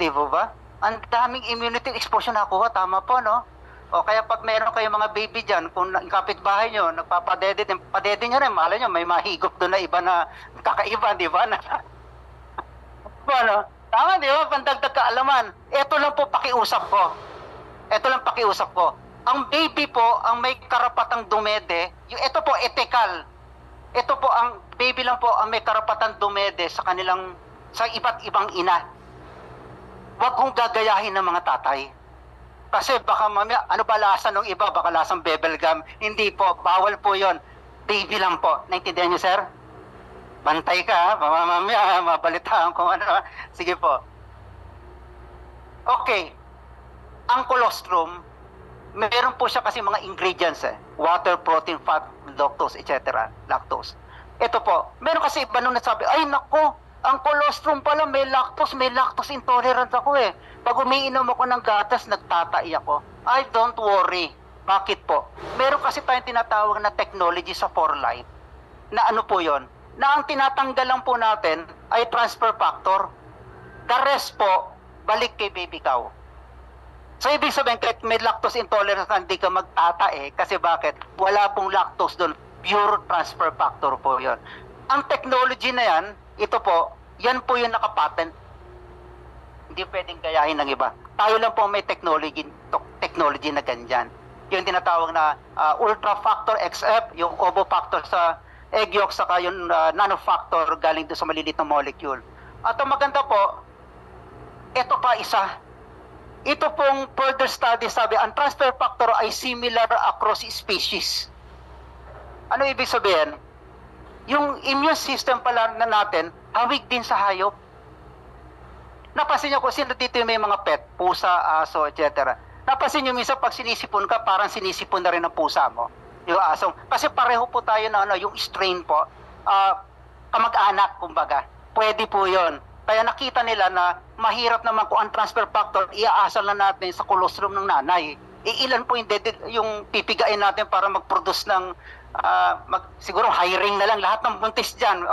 Di ba? Ang daming immunity exposure nakuha, tama po, no? O kaya pag meron kayong mga baby dyan, kung kapitbahay nyo, nagpapadede, padede nyo rin, mahala nyo, may mahigop doon na iba na kakaiba, di ba? Ano? Tama, di ba? Pandagdag kaalaman. Ito lang po pakiusap ko. Ang baby po, ang may karapatang dumede, ito po, ethical. Ito po, ang baby lang po ang may karapatang dumede sa kanilang, sa iba't ibang ina. Huwag kong gagayahin ng mga tatay. Kasi baka mamaya, ano ba lasa ng iba? Baka lasang bebel gum. Hindi po, bawal po yon. Baby lang po. Naintindihan niyo, sir? Bantay ka, ha? Baka mamaya, mabalitaan ko ano. Sige po. Okay. Ang colostrum, meron po siya kasi mga ingredients water, protein, fat, lactose, etc. Lactose. Ito po, meron kasi iba nung nasabi, ay nako, ang colostrum pala may lactose intolerant ako eh. Pag umiinom ako ng gatas, nagtatai ako. Ay, don't worry. Bakit po? Meron kasi tayong tinatawag na technology sa 4Life. Na ano po yon? Na ang tinatanggal lang po natin ay transfer factor. The rest po, balik kay baby cow. So, ibig sabihin, kahit may lactose intolerance, hindi ka magtatae. Kasi bakit? Wala pong lactose doon. Pure transfer factor po yon. Ang technology na yan, ito po, yan po yung nakapatent. Hindi pwedeng gayahin ng iba. Tayo lang po may technology na ganyan. Yung tinatawag na ultra factor XF, yung ovo factor sa egg yolk, saka yung nanofactor galing doon sa maliliit na molecule. At ang maganda po, ito pa isa. Ito pong further study, sabi, ang transfer factor ay similar across species. Ano ibig sabihin? Yung immune system pala na natin, hawig din sa hayop. Napansin niyo kung sino dito yung may mga pet, pusa, aso, etc. Napansin niyo minsan pag sinisipon ka, parang sinisipon na rin ang pusa mo. Yung asong. Kasi pareho po tayo na yung strain po, kamag-anak, kumbaga. Pwede po yon. Kaya nakita nila na mahirap naman kung ang transfer factor, iaasal na natin sa colostrum ng nanay. Ilan po yung pipigain natin para mag-produce ng, siguro hiring na lang lahat ng buntis dyan,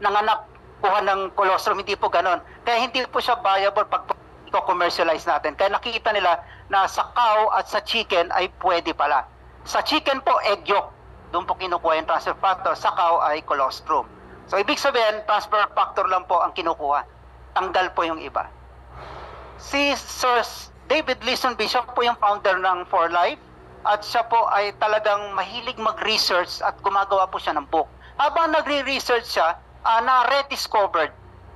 nanganak, kuha ng colostrum, hindi po ganon. Kaya hindi po siya viable pag commercialize natin. Kaya nakita nila na sa cow at sa chicken ay pwede pala. Sa chicken po, egg yolk. Doon po kinukuha yung transfer factor. Sa cow ay colostrum. So, ibig sabihin, transfer factor lang po ang kinukuha. Tanggal po yung iba. Si Sir David Leeson Bishop po yung founder ng 4Life. At siya po ay talagang mahilig mag-research at gumagawa po siya ng book. Habang nagre-research siya, na-rediscovered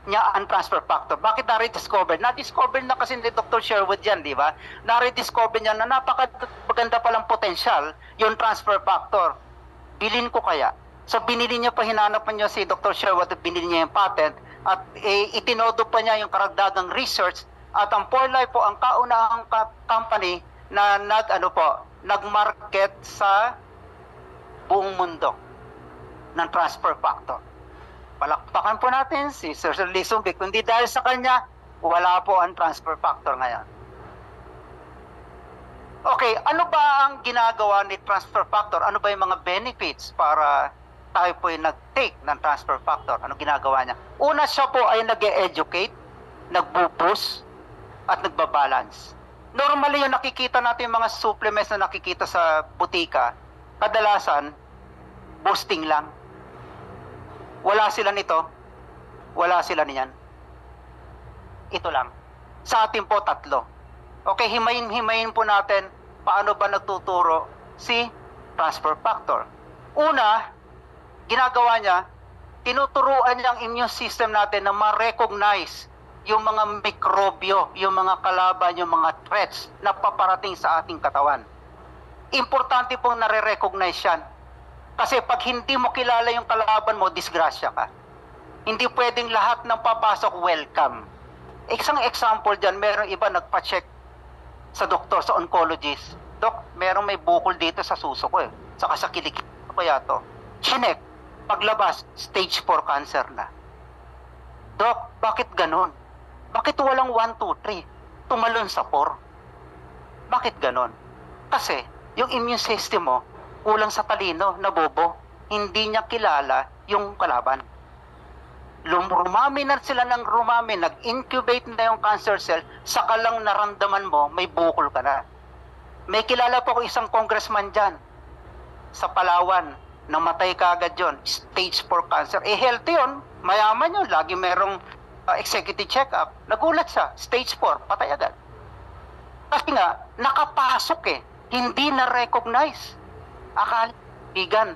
niya ang transfer factor. Bakit na-rediscovered? Na-discover na kasi ni Dr. Sherwood yan, di ba? Na-rediscover niya na napakaganda palang potensyal yung transfer factor. Bilin ko kaya? So binili niya pa, hinanap niya si Dr. Sherwood at binili niya yung patent at itinodo pa niya yung karagdagang research at ang 4Life po ang kaunahang company na nag-market sa buong mundo ng transfer factor. Palakpakan po natin si Sir Leeson Bishop. Kundi dahil sa kanya, wala po ang transfer factor ngayon. Okay, ano ba ang ginagawa ni transfer factor? Ano ba yung mga benefits para tayo po yung nag-take ng transfer factor? Ano ginagawa niya? Una, siya po ay nag-e-educate, nag-boost, at nagbabalance. Normally yung nakikita natin yung mga supplements na nakikita sa butika, kadalasan, boosting lang. Wala sila nito, wala sila niyan. Ito lang. Sa atin po, 3. Okay, himayin po natin paano ba nagtuturo si transfer factor. Una, ginagawa niya, tinuturuan niya ang immune system natin na ma-recognize yung mga mikrobyo, yung mga kalaban, yung mga threats na paparating sa ating katawan. Importante pong nare-recognize yan. Kasi pag hindi mo kilala yung kalaban mo, disgrasya ka. Hindi pwedeng lahat ng papasok welcome. Isang example dyan, merong iba nagpa-check sa doktor, sa oncologist. Dok, merong may bukol dito sa suso ko saka sa kilikit ko kaya to. Chinek, paglabas, stage 4 cancer na. Dok, bakit ganun? Bakit walang 1, 2, 3? Tumalon sa 4. Bakit ganun? Kasi, yung immune system mo, kulang sa talino, nabobo. Hindi niya kilala yung kalaban. Rumami na sila ng rumami, nag-incubate na yung cancer cell, saka lang naramdaman mo, may bukol ka na. May kilala po ko isang congressman dyan, sa Palawan, namatay ka agad yun, stage 4 cancer. Healthy yun, mayaman yun, lagi merong executive check-up. Nagulat siya, stage 4, patay agad. Kasi nga, nakapasok hindi na-recognize. Akala bigan.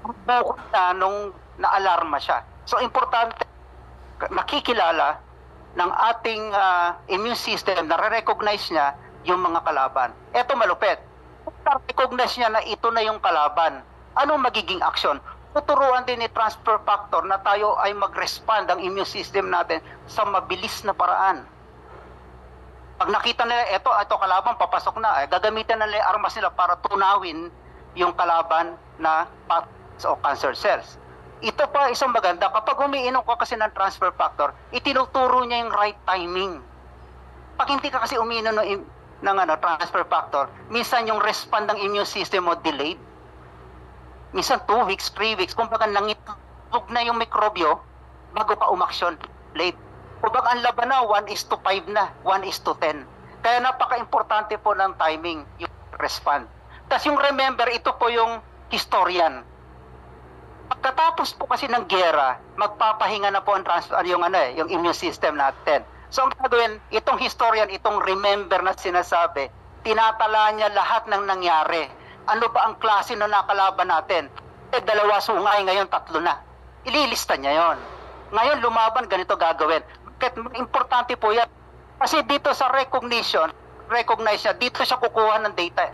Bukod na nung naalarma siya. So, importante, nakikilala ng ating immune system, nare-recognize niya yung mga kalaban. Eto malupit. Na-recognize niya na ito na yung kalaban. Anong magiging aksyon? Tuturuan din ni transfer factor na tayo ay mag-respond ang immune system natin sa mabilis na paraan. Pag nakita nila, ito kalaban, papasok na, gagamitin nila yung armas nila para tunawin yung kalaban na pathogens o cancer cells. Ito pa isang maganda, kapag umiinom ka kasi ng transfer factor, itinuturo niya yung right timing. Pag hindi ka kasi umiinom ng transfer factor, minsan yung respond ng immune system mo delayed. Minsan 2 weeks, 3 weeks, kumbaga nangitlog na yung mikrobyo bago ka umaksyon, late. Kumbaga ang laban na 1:5 na, 1:10. Kaya napaka-importante po ng timing, yung respond. Tapos yung remember, ito po yung historian. Pagkatapos po kasi ng giyera, magpapahinga na po ang yung immune system natin. So ang gagawin, itong historian, itong remember na sinasabi, tinatala niya lahat ng nangyari. Ano ba ang klase na nakalaban natin? 2 sungay, ngayon 3 na. Ililista niya yon. Ngayon lumaban, ganito gagawin. Bakit importante po yan? Kasi dito sa recognize niya, dito siya kukuha ng data.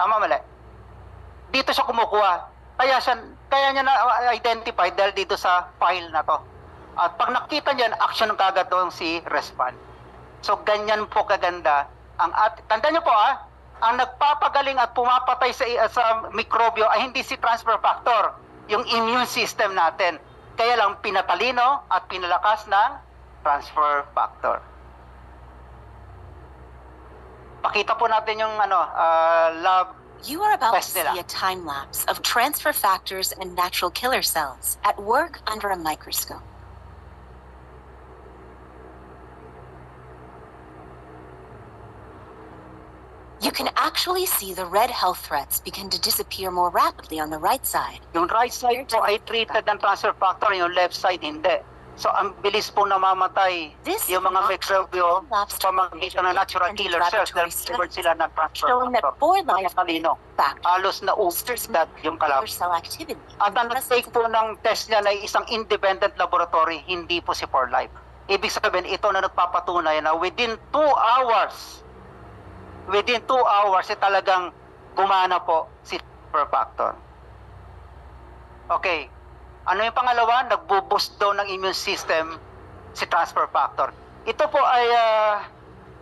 Tama mali? Dito siya kumukuha. Kaya niya na-identify dahil dito sa file na to. At pag nakita niya, action kagad to si respond. So ganyan po kaganda. Tandaan niyo po ang nagpapagaling at pumapatay sa mikrobyo ay hindi si transfer factor, yung immune system natin. Kaya lang pinatalino at pinalakas ng transfer factor. Pakita po natin yung lab.
You are about to
Test nila.
see a time lapse of transfer factors and natural killer cells at work under a microscope. You can actually see the red health threats begin to disappear more rapidly on the right side.
Yung right side po ay treated ng transfer factor, yung left side hindi. So ang bilis po namamatay
This
yung mga mikrobyo
lapse
sa pamagitan ng natural
and
killer cells dahil
laboratory
covered sila ng transfer
showing that
factor.
4 life
Talino.
factors
Halos na ubos that yung
killer
kalaban.
cell activity.
At ang nag-take po ng test niya na isang independent laboratory, hindi po si 4Life. Ibig sabihin, ito na nagpapatunay na within 2 hours, talagang gumana po si transfer factor. Okay. Ano yung pangalawa? Nagbo-boost daw ng immune system si transfer factor. Ito po ay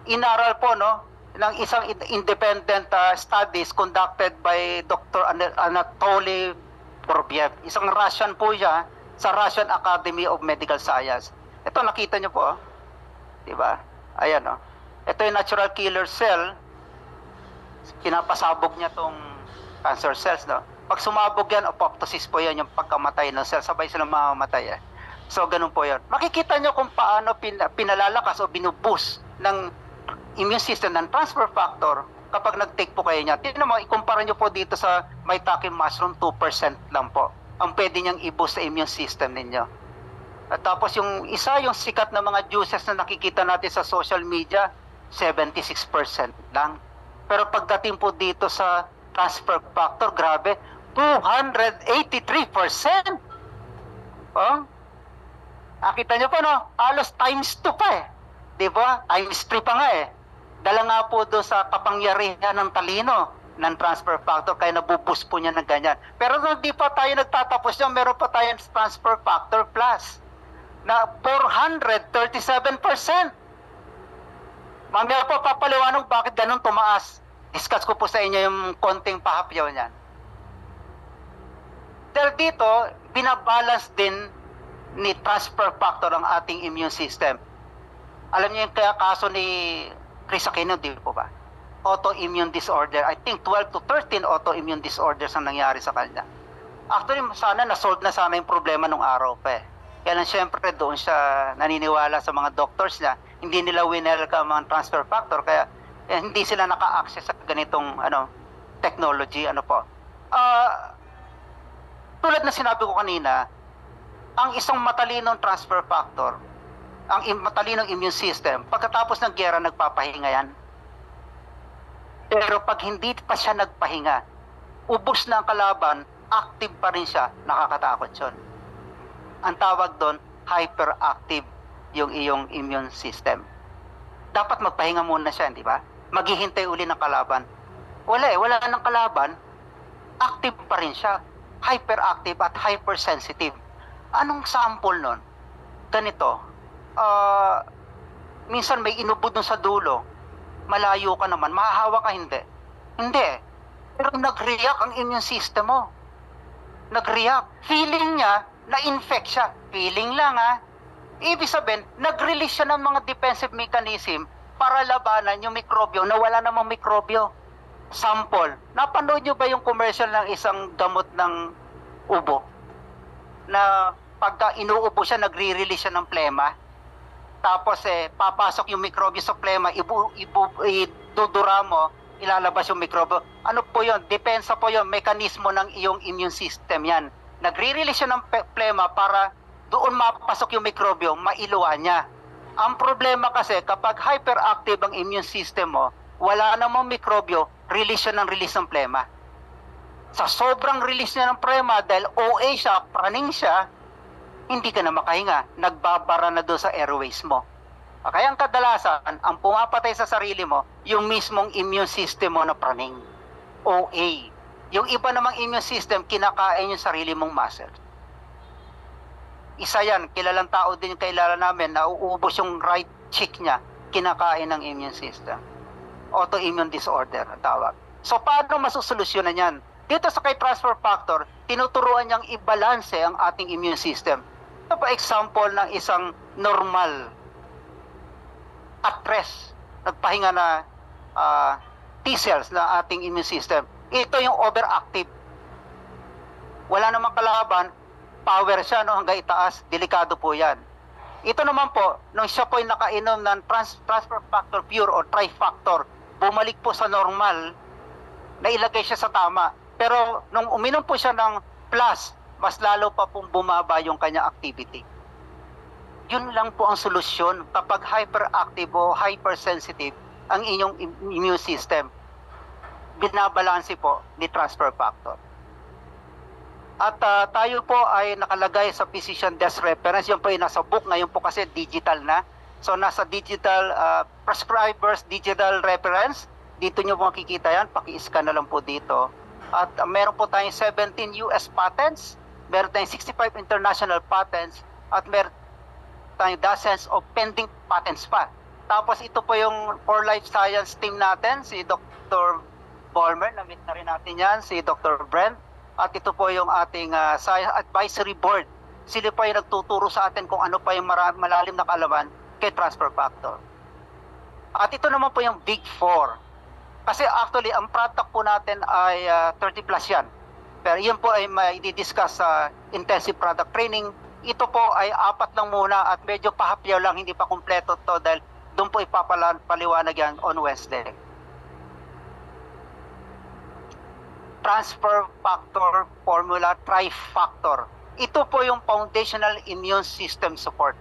inaral po ng isang independent studies conducted by Dr. Anatoly Borbiev. Isang Russian po siya sa Russian Academy of Medical Science. Ito nakita niyo po. Di ba? Ayan Ito yung natural killer cell. Pinapasabog niya tong cancer cells Pag sumabog yan, apoptosis po yan, yung pagkamatay ng cell. Sabay silang mamamatay So, ganun po yan. Makikita nyo kung paano pinalalakas o binuboost ng immune system ng transfer factor kapag nag-take po kayo niya. Tignan mo, ikumpara nyo po dito sa maitake mushroom, 2% lang po. Ang pwede niyang i-boost sa immune system ninyo. At tapos yung sikat na mga juices na nakikita natin sa social media, 76% lang. Pero pagdating po dito sa transfer factor, grabe, 283%. Nakita nyo po halos times 2 pa Di ba? Times 3 pa nga Dala nga po doon sa kapangyarihan ng talino ng transfer factor, kaya nabuboost po niya ng ganyan. Pero hindi pa tayo nagtatapos yan, meron pa tayong transfer factor plus na 437%. Mamaya po papaliwanag bakit ganun tumaas. Discuss ko po sa inyo yung konting pahapyaw niyan. Dahil dito, binabalance din ni transfer factor ang ating immune system. Alam niyo yung kaya kaso ni Chris Aquino, di po ba? Autoimmune disorder. I think 12 to 13 autoimmune disorders ang nangyari sa kanya. Actually, sana na-solve na sana yung problema nung araw pa Kaya lang syempre doon siya naniniwala sa mga doctors niya. Hindi nila winelcome ang transfer factor. Kaya hindi sila naka-access sa ganitong technology. Tulad na sinabi ko kanina, ang isang matalinong transfer factor, ang matalinong immune system, pagkatapos ng giyera, nagpapahinga yan. Pero pag hindi pa siya nagpahinga, ubos na ang kalaban, active pa rin siya, nakakatakot yun. Ang tawag doon, hyperactive yung iyong immune system. Dapat magpahinga muna siya, di ba? Maghihintay uli ng kalaban. Wala ng kalaban, active pa rin siya. Hyperactive at hypersensitive. Anong sample nun? Ganito, minsan may inubod nun sa dulo, malayo ka naman, mahahawa ka hindi. Hindi. Pero nag-react ang immune system mo. Nag-react. Feeling niya, na-infect siya. Feeling lang ha. Ibig sabihin, nag-release siya ng mga defensive mechanism para labanan yung mikrobyo na wala namang mikrobyo. Sample. Napanood nyo ba yung commercial ng isang gamot ng ubo? Na pagka inuubo siya, nagre-release siya ng plema. Tapos papasok yung mikrobyo sa plema, idudura mo, ilalabas yung mikrobyo. Ano po yun? Depensa po yun, mekanismo ng iyong immune system yan. Nagre-release siya ng plema para doon mapasok yung mikrobyo, mailuan niya. Ang problema kasi, kapag hyperactive ang immune system mo, wala namang mikrobyo, release siya ng plema. Sa sobrang release niya ng plema, dahil OA siya, praning siya, hindi ka na makahinga. Nagbabara na doon sa airways mo. Kaya ang kadalasan, ang pumapatay sa sarili mo, yung mismong immune system mo na praning. OA. Yung iba namang immune system, kinakain yung sarili mong muscle. Isa yan, kilalang tao din yung kailala namin, na uubos yung right cheek niya, kinakain ng immune system. Autoimmune disorder, ang tawag. So, paano masusolusyonan yan? Dito sa kay transfer factor, tinuturuan niyang i-balance ang ating immune system. Ito pa example ng isang normal at rest, nagpahinga na T-cells na ating immune system. Ito yung overactive. Wala namang kalaban, power siya no, hanggang itaas, delikado po yan. Ito naman po, nung siya po ay nakainom ng transfer factor pure o trifactor, bumalik po sa normal, nailagay siya sa tama. Pero nung uminom po siya ng plus, mas lalo pa pong bumaba yung kanya activity. Yun lang po ang solusyon kapag hyperactive o hypersensitive ang inyong immune system. Binabalanse po ni transfer factor. At tayo po ay nakalagay sa physician desk reference. Yun po ay nasa book. Ngayon po kasi digital na. So nasa digital prescribers digital reference. Dito nyo makikita yan. Paki-scan na lang po dito. At meron po tayong 17 US patents. Meron tayong 65 international patents. At meron tayong dozens of pending patents pa. Tapos ito po yung for life science team natin. Si Dr. Balmer, na-meet na rin natin yan. Si Dr. Brent. At ito po yung ating Science Advisory Board. Sila po yung nagtuturo sa atin kung ano pa yung malalim na kaalaman kay transfer factor. At ito naman po yung Big Four. Kasi actually, ang product po natin ay 30 plus yan. Pero yun po ay may i-discuss sa intensive product training. Ito po ay 4 lang muna at medyo pahapyaw lang, hindi pa kumpleto to dahil doon po ipapaliwanag yan on Wednesday. Transfer factor formula trifactor. Ito po yung foundational immune system support.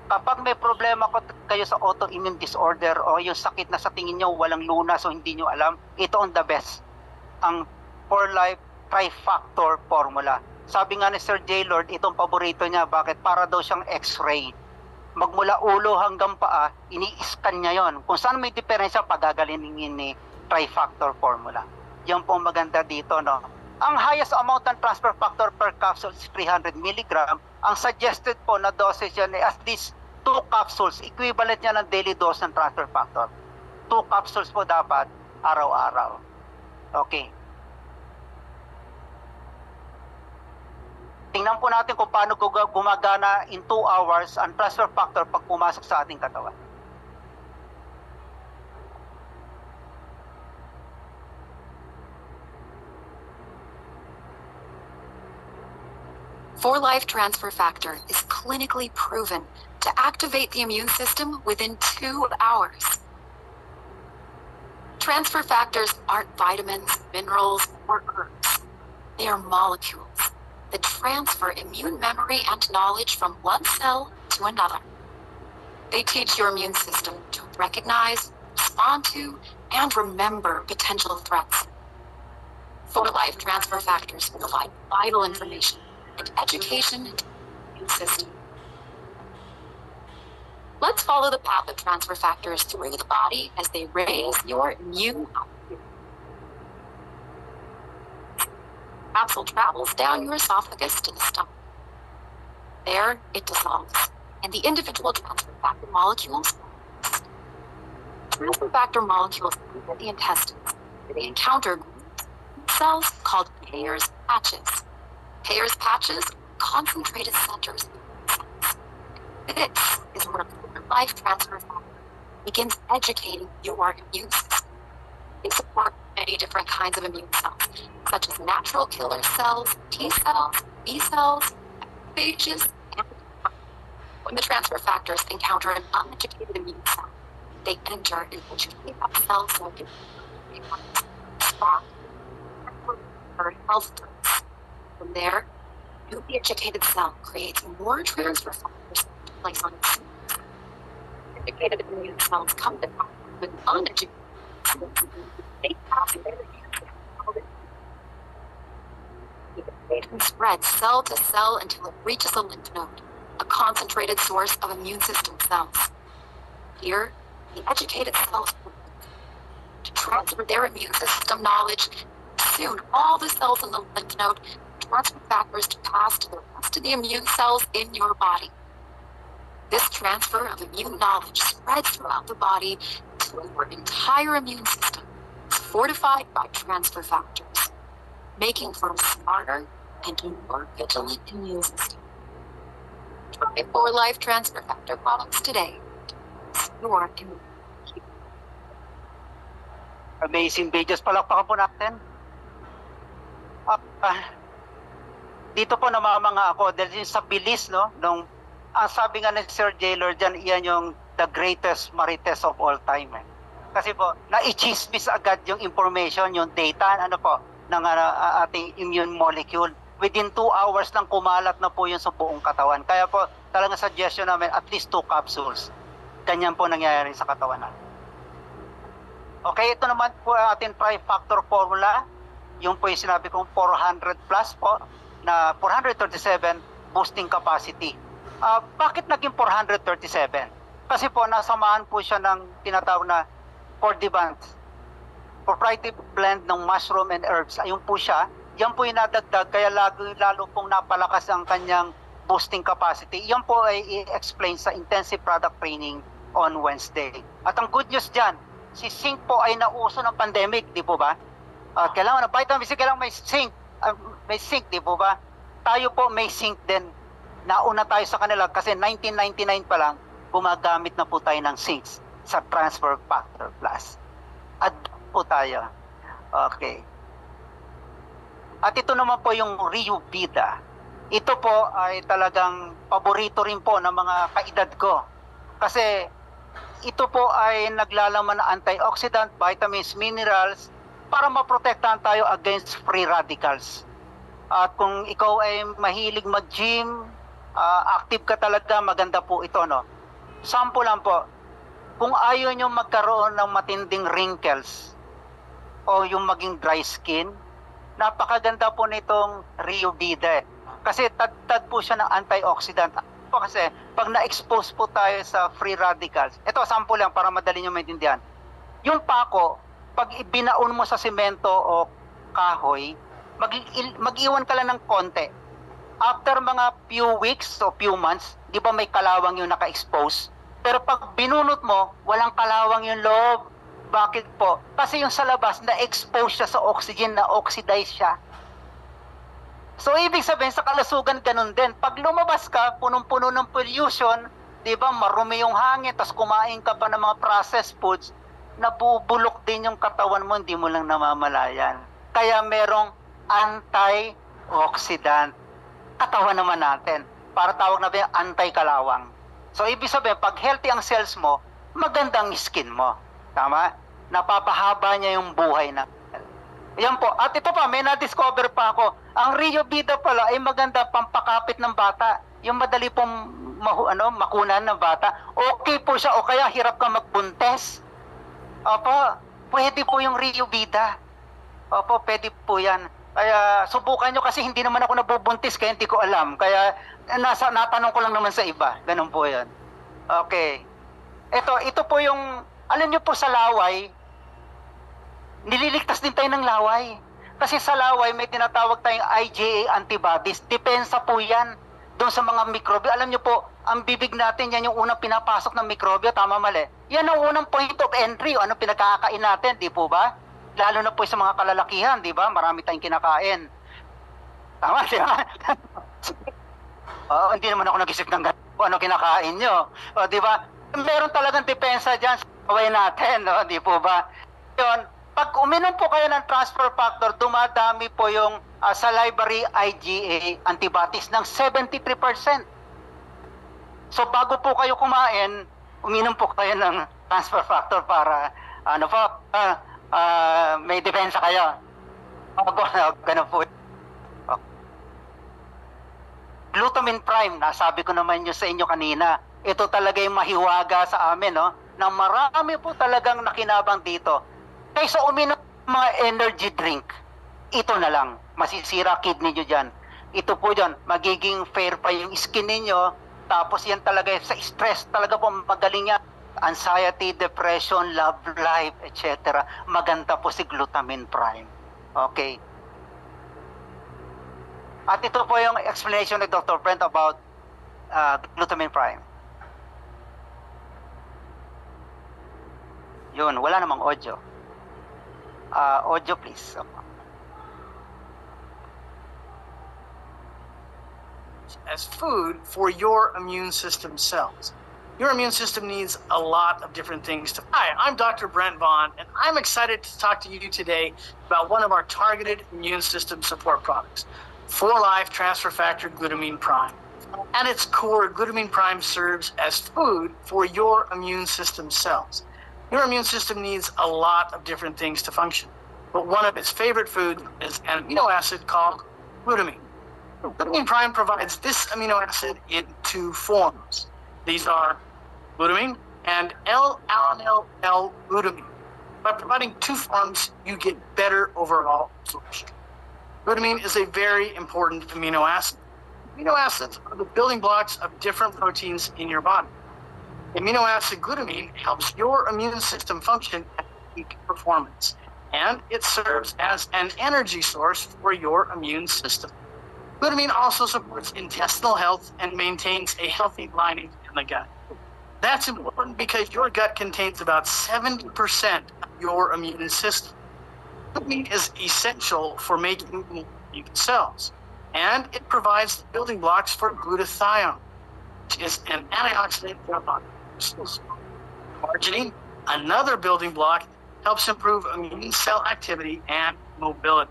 Kapag may problema kayo sa autoimmune disorder o yung sakit na sa tingin nyo walang lunas o hindi nyo alam, ito ang the best. Ang for life trifactor formula. Sabi nga ni Sir J. Lord, itong paborito niya. Bakit? Para daw siyang x-ray. Magmula ulo hanggang paa, ini-scan niya yon. Kung saan may diferensya, pagagalingin ni trifactor formula. Yan po maganda dito, no? Ang highest amount ng transfer factor per capsule is 300 mg. Ang suggested po na dosage yan ay at least 2 capsules. Equivalent niya ng daily dose ng transfer factor. 2 capsules po dapat araw-araw. Okay. Tingnan po natin kung paano gumagana in 2 hours ang transfer factor pag pumasok sa ating katawan.
For Life Transfer Factor is clinically proven to activate the immune system within 2 hours. Transfer factors aren't vitamins, minerals, or herbs. They are molecules that transfer immune memory and knowledge from one cell to another. They teach your immune system to recognize, respond to, and remember potential threats. For life transfer factors provide vital information and education into the immune system. Let's follow the path of transfer factors through the body as they raise your immune output. Capsule travels down your esophagus to the stomach. There, it dissolves, and the individual transfer factor molecules. Transfer factor molecules enter the intestines, where they encounter cells called Peyer's patches. Peyer's patches are concentrated centers of immune cells. This is where life transfer factor begins educating your immune system. They support many different kinds of immune cells, such as natural killer cells, T cells, B cells, phages, and when the transfer factors encounter an uneducated immune cell, they enter and educate that cell so it can respond or health threats. From there, the educated cell creates more transfer factors to place on its cells. Educated immune cells come to contact with uneducated cells. They pass their it can spread cell to cell until it reaches a lymph node, a concentrated source of immune system cells. Here, the educated cells to transfer their immune system knowledge. Soon, all the cells in the lymph node transfer factors to pass to the rest of the immune cells in your body. This transfer of immune knowledge spreads throughout the body until your entire immune system is fortified by transfer factors, making for a smarter and more vigilant immune system. Try 4 Life transfer factor products today. Your immune.
Amazing videos. Palakpakan po natin. Dito po namamanga ako dahil sa bilis, no? Ang sabi nga ni Sir Jailor dyan, iyan yung the greatest marites of all time. Kasi po, na-i-chismis agad yung information, yung data, ng ating immune molecule. Within 2 hours lang kumalat na po yun sa buong katawan. Kaya po, talagang suggestion namin, at least 2 capsules. Ganyan po nangyayari sa katawan natin. Okay, ito naman po ang ating trifactor formula. Yung po yung sinabi kong 400 plus po, na 437 boosting capacity. Bakit naging 437? Kasi po, nasamahan po siya ng tinatawag na Cordivant, proprietary blend ng mushroom and herbs. Ayun po siya. Yan po yung nadagdag, kaya lalo pong napalakas ang kanyang boosting capacity. Yan po ay i-explain sa intensive product training on Wednesday. At ang good news dyan, si zinc po ay nauso ng pandemic, di po ba? Kailangan ng vitamin C, kailangan may zinc, di po ba? Tayo po may zinc din. Nauna tayo sa kanila kasi 1999 pa lang, gumagamit na po tayo ng zinc sa transfer factor plus. At po tayo. Okay. At ito naman po yung Rio Vida. Ito po ay talagang paborito rin po ng mga kaedad ko. Kasi ito po ay naglalaman ng antioxidant, vitamins, minerals para maprotektahan tayo against free radicals. At kung ikaw ay mahilig mag-gym, active ka talaga, maganda po ito, no? Sample lang po. Kung ayaw nyo magkaroon ng matinding wrinkles o yung maging dry skin, napakaganda po nitong Rio Vida. Kasi tad po siya ng antioxidant. Kasi pag na-expose po tayo sa free radicals, ito sample lang para madali nyo maintindihan. Yung pako, pag ibinaon mo sa simento o kahoy, mag-iwan ka lang ng konti. After mga few weeks o few months, di ba may kalawang yung naka-expose? Pero pag binunot mo, walang kalawang yung loob. Bakit po? Kasi yung sa labas, na-expose siya sa oxygen, na-oxidize siya. So, ibig sabihin, sa kalusugan, ganun din. Pag lumabas ka, punong-puno ng pollution, di ba, marumi yung hangin, tas kumain ka pa ng mga processed foods, nabubulok din yung katawan mo, hindi mo lang namamalayan. Kaya merong antioxidant. Katawan naman natin. Para tawag na ba yung anti-kalawang. So, ibig sabihin, pag healthy ang cells mo, magandang skin mo. Tama? Napapahaba niya yung buhay na. Yan po. At ito pa, may na-discover pa ako. Ang Rio Vida pala ay maganda pampakapit ng bata. Yung madali pong makunan ng bata. Okay po siya. O kaya hirap ka magbuntes. Opo. pwede po yung Rio Vida. Opo, pwede po yan. Kaya subukan nyo kasi hindi naman ako nabubuntis kaya hindi ko alam. Kaya natanong ko lang naman sa iba. Ganun po yan. Okay. Ito po yung, alam nyo po sa laway, nililigtas din tayo ng laway. Kasi sa laway may tinatawag tayong IgA antibodies. Depensa po yan doon sa mga mikrobyo. Alam nyo po, ang bibig natin, yan yung unang pinapasok ng mikrobyo, tama mali. Yan ang unang point of entry, o anong pinakakain natin, di po ba? Lalo na po sa mga kalalakihan, di ba? Marami tayong kinakain. Tama, di ba? Hindi naman ako nag-isip ng kung ano kinakain nyo. O, di ba? Meron talagang depensa dyan sa kaway natin, no? Di po ba? Yun, pag uminom po kayo ng transfer factor, dumadami po yung salivary IgA antibodies ng 73%. So bago po kayo kumain, uminom po kayo ng transfer factor para may depensa kayo. Ganun po. Glutamine prime, nasabi ko naman nyo sa inyo kanina, ito talaga yung mahiwaga sa amin, no? Na marami po talagang nakinabang dito. Kaysa uminom ng mga energy drink, ito na lang, masisira kidney nyo dyan. Ito po dyan, magiging fair pa yung skin ninyo, tapos yan talaga sa stress, talaga po magaling yan. Anxiety, depression, love life, etc. Maganda po si glutamine prime. Okay. At ito po yung explanation ni Dr. Brent about glutamine prime. Yun, wala namang audio. Audio please.
As food for your immune system cells. Your immune system needs a lot of different things to. Hi, I'm Dr. Brent Vaughn, and I'm excited to talk to you today about one of our targeted immune system support products, 4Life Transfer Factor Glutamine Prime. At its core, glutamine prime serves as food for your immune system cells. Your immune system needs a lot of different things to function, but one of its favorite foods is an amino acid called glutamine. Glutamine prime provides this amino acid in two forms. These are glutamine and L-alanine L-glutamine. By providing two forms, you get better overall absorption. Glutamine is a very important amino acid. Amino acids are the building blocks of different proteins in your body. Amino acid glutamine helps your immune system function at peak performance, and it serves as an energy source for your immune system. Glutamine also supports intestinal health and maintains a healthy lining in the gut. That's important because your gut contains about 70% of your immune system. Glutamine is essential for making immune cells, and it provides the building blocks for glutathione, which is an antioxidant for body cells. Arginine, another building block, helps improve immune cell activity and mobility.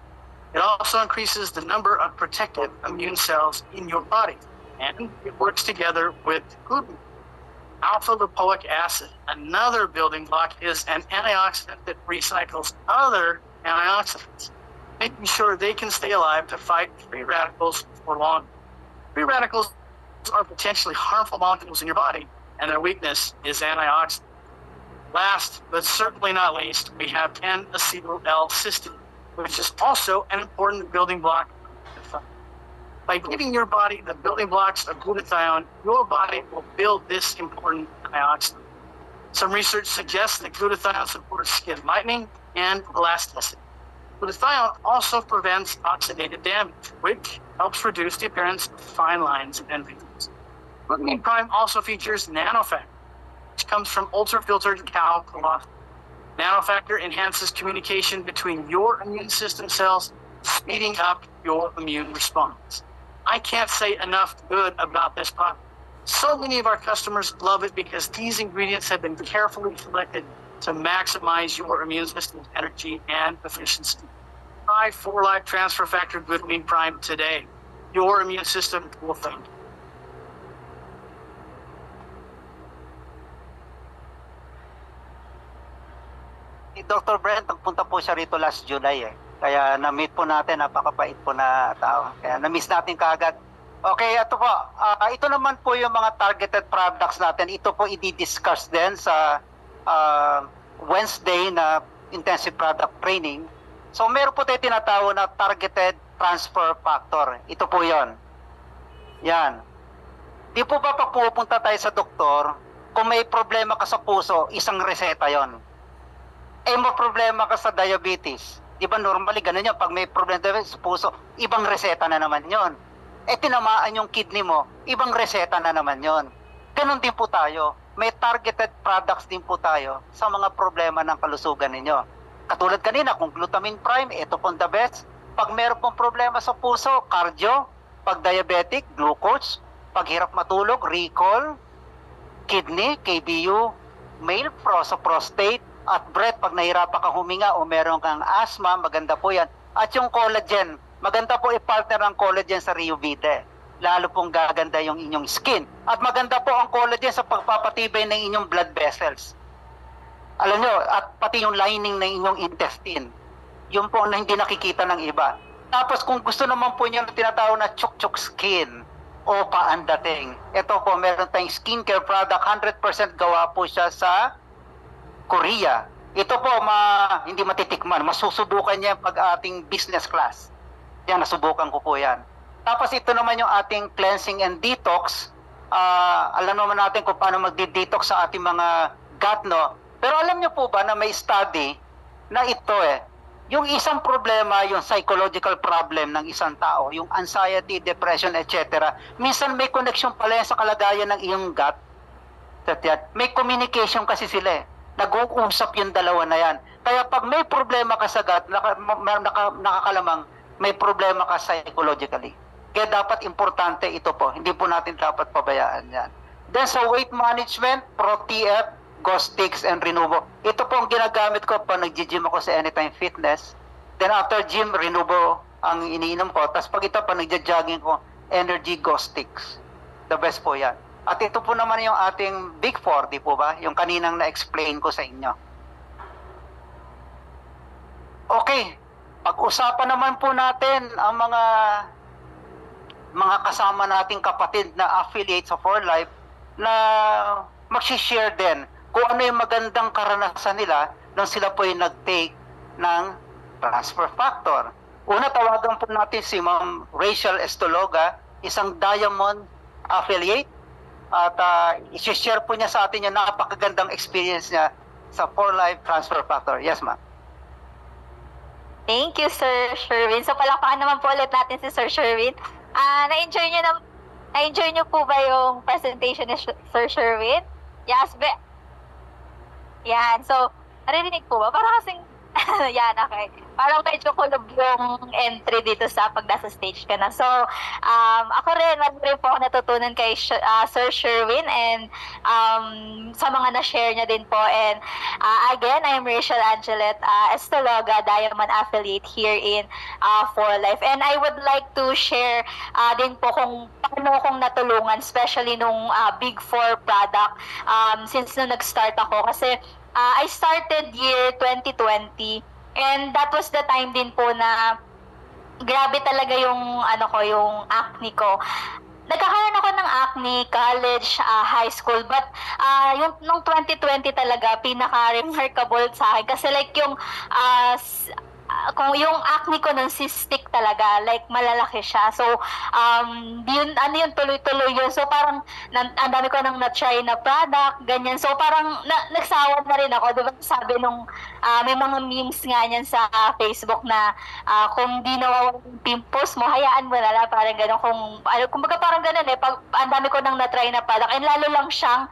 It also increases the number of protective immune cells in your body, and it works together with glutamine. Alpha-lipoic acid, another building block, is an antioxidant that recycles other antioxidants, making sure they can stay alive to fight free radicals for long. Free radicals are potentially harmful molecules in your body, and their weakness is antioxidant. Last, but certainly not least, we have N-acetyl-L-cysteine, which is also an important building block. By giving your body the building blocks of glutathione, your body will build this important antioxidant. Some research suggests that glutathione supports skin lightening and elasticity. Glutathione also prevents oxidative damage, which helps reduce the appearance of fine lines and wrinkles. Glutamine prime also features nanofactor, which comes from ultra-filtered cow colostrum. Nanofactor enhances communication between your immune system cells, speeding up your immune response. I can't say enough good about this product. So many of our customers love it because these ingredients have been carefully selected to maximize your immune system's energy and efficiency. Try 4Life Transfer Factor Glutamine Prime today. Your immune system will thank you.
Dr. Brent, nagpunta po siya rito last July eh. Kaya na-meet po natin, napakapait po na tao. Kaya na-miss natin kaagad. Okay, ito po. Ito naman po yung mga targeted products natin. Ito po i-discuss din sa Wednesday na intensive product training. So meron po tayo tinatawag na targeted transfer factor. Ito po yon. Yan. Di po ba pag pupunta tayo sa doktor, kung may problema ka sa puso, isang reseta yon. May problema ka sa diabetes. Di ba normally ganun yun, pag may problema sa puso, ibang reseta na naman yon. Tinamaan yung kidney mo, ibang reseta na naman yon. Ganun din po tayo. May targeted products din po tayo sa mga problema ng kalusugan ninyo. Katulad kanina, kung glutamine prime, ito pong the best. Pag meron pong problema sa puso, cardio. Pag diabetic, glucose. Pag hirap matulog, recall. Kidney, KBU. Male, prostate. At breath, pag nahirapan kang huminga o meron kang asthma, maganda po yan. At yung collagen, maganda po i-partner ang collagen sa Riovite. Lalo pong gaganda yung inyong skin. At maganda po ang collagen sa pagpapatibay ng inyong blood vessels. Alam nyo, at pati yung lining ng inyong intestine. Yun po na hindi nakikita ng iba. Tapos kung gusto naman po niyo na tinatawag na chuk-chuk skin o paandating. Ito po, meron tayong skincare product. 100% gawa po siya sa Korea. Ito po, hindi matitikman. Masusubukan niya pag ating business class. Yan, nasubukan ko po yan. Tapos ito naman yung ating cleansing and detox. Alam naman natin kung paano magdi-detox sa ating mga gut, no? Pero alam niyo po ba na may study na ito yung isang problema, yung psychological problem ng isang tao, yung anxiety, depression, etc. Minsan may connection pala yan sa kalagayan ng iyong gut. May communication kasi sila Nag-uusap yung dalawa na yan. Kaya pag may problema ka sa gut, nakakalamang may problema ka psychologically. Kaya dapat importante ito po. Hindi po natin dapat pabayaan yan. Then sa weight management, Pro-TF, Gostix, and Renuvo. Ito po ang ginagamit ko pag nag-gym ako sa Anytime Fitness. Then after gym, Renuvo ang iniinom ko. Tapos pag ito, pag nag-jogging ko, Energy Gostix. The best po yan. At ito po naman yung ating Big Four, di po ba? Yung kaninang na-explain ko sa inyo. Okay. Pag-usapan naman po natin ang mga kasama nating kapatid na affiliate sa For Life na mag-share din kung ano yung magandang karanasan nila nung sila po yung nag-take ng transfer factor. Una, tawagan po natin si Ma'am Rachel Estologa, isang Diamond affiliate, at i-share po niya sa atin yung napakagandang experience niya sa For Life transfer factor. Yes, ma'am.
Thank you, Sir Sherwin. So, palakpakan naman po ulit natin si Sir Sherwin. Na-enjoy niyo po ba yung presentation ni Sir Sherwin? Yes, yan. So, narinig po ba? Parang kasing, yan, okay. Parang medyo kulob yung entry dito sa pag nasa stage ka na. So, ako rin, marami po ako natutunan kay Sir Sherwin and sa mga na-share niya din po. And again, I'm Rachel Angelet Estologa, Diamond Affiliate here in For Life. And I would like to share din po kung paano akong natulungan, especially nung Big Four product since nung nag-start ako. Kasi I started year 2020 and that was the time din po na grabe talaga yung yung acne ko. Nagkakaroon ako ng acne, college, high school, but yung nung 2020 talaga pinaka-remarkable sa akin kasi like yung kung yung acne ko nun cystic talaga, like malalaki siya. So, yun tuloy-tuloy yun. So, parang ang dami ko nang na-try na product, ganyan. So, parang nagsawa na rin ako. Diba sabi nung, may mga memes nga niyan sa Facebook na kung di nawawala yung pimples mo, hayaan mo na lang. Parang gano'n. Kumbaga parang gano'n pag ang dami ko nang na-try na product, and lalo lang siyang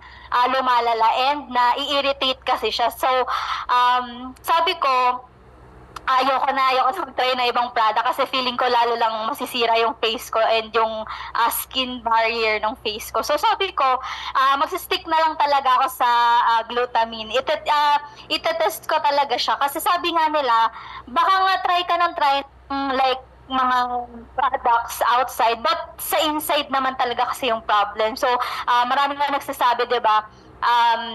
lumalala and na-i-irritate kasi siya. So, sabi ko, ayoko na mag-try na ibang product kasi feeling ko lalo lang masisira yung face ko and yung skin barrier ng face ko. So sabi ko, magsistick na lang talaga ako sa glutamine. Itetest ko talaga siya kasi sabi nga nila, baka nga try like mga products outside but sa inside naman talaga kasi yung problem. So marami nga nagsasabi, 'di ba?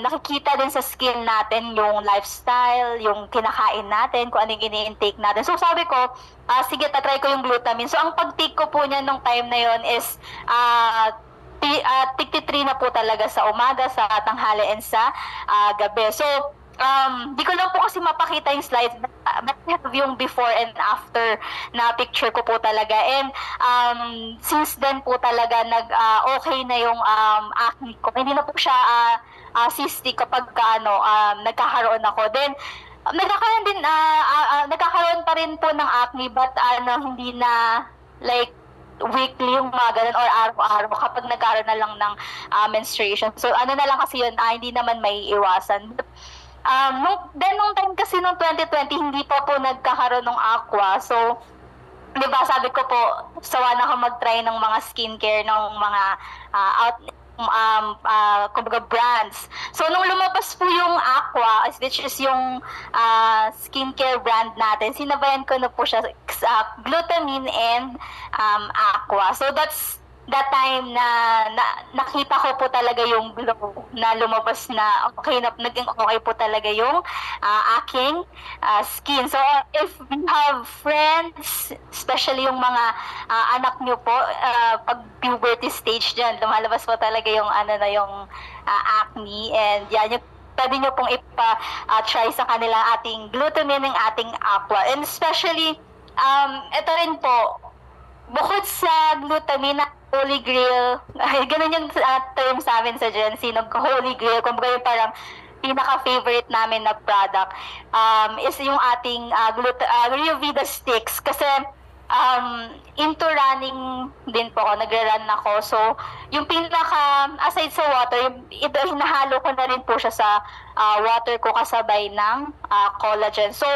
Nakikita din sa skin natin yung lifestyle, yung kinakain natin, kung anong ini-intake natin. So sabi ko, sige, tatry ko yung glutamine. So ang pag-take ko po niya nung time na yon is 53 na po talaga sa umaga, sa tanghali, and sa gabi. So di ko lang po kasi mapakita yung slides, but I have yung before and after na picture ko po talaga. And since then po talaga okay na yung acne ko. Hindi na po siya cystic kapag nagkakaroon ako. Then nagkakaroon pa rin po ng acne, but hindi na like weekly yung mga ganun or araw-araw kapag nagkaroon na lang ng menstruation. So na lang kasi yun, hindi naman may iwasan. But, nung time kasi nung 2020, hindi pa po nagkakaroon ng aqua. So, di ba, sabi ko po, sawa na ako mag-try ng mga skincare, ng mga kumbaga brands. So, nung lumabas po yung Aqua, which is yung skincare brand natin, sinabayan ko na po siya glutamine and Aqua. So, that's that time na nakita ko po talaga yung glow na lumabas na naging okay po talaga yung aking skin. So, if you have friends, especially yung mga anak nyo po, pag puberty stage dyan, lumalabas po talaga yung yung acne, and yan, pwede nyo pong ipa-try sa kanila ating glutamine ng ating Aqua. And especially, ito rin po, bukod sa glutamine, Holy Grail, ganun yung term sa amin sa Gen Z, Holy Grail, kumbaga yung parang pinaka-favorite namin na product, is yung ating Ayurveda sticks. Kasi into running din po ako, nagre-run ako. So, yung aside sa water, hinahalo ko na rin po siya sa water ko kasabay ng collagen. So,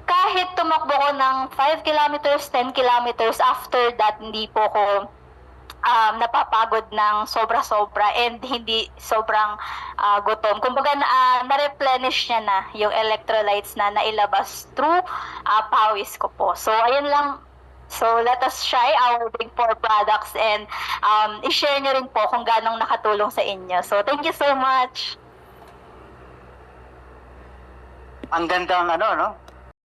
kahit tumakbo ko ng 5 kilometers, 10 kilometers, after that, hindi po ko napapagod ng sobra-sobra and hindi sobrang gutom. Kumbaga, na-replenish niya na yung electrolytes na nailabas through pawis ko po. So, ayun lang. So, let us try our Big 4 products and i-share nyo rin po kung ganong nakatulong sa inyo. So, thank you so much.
Ang gandang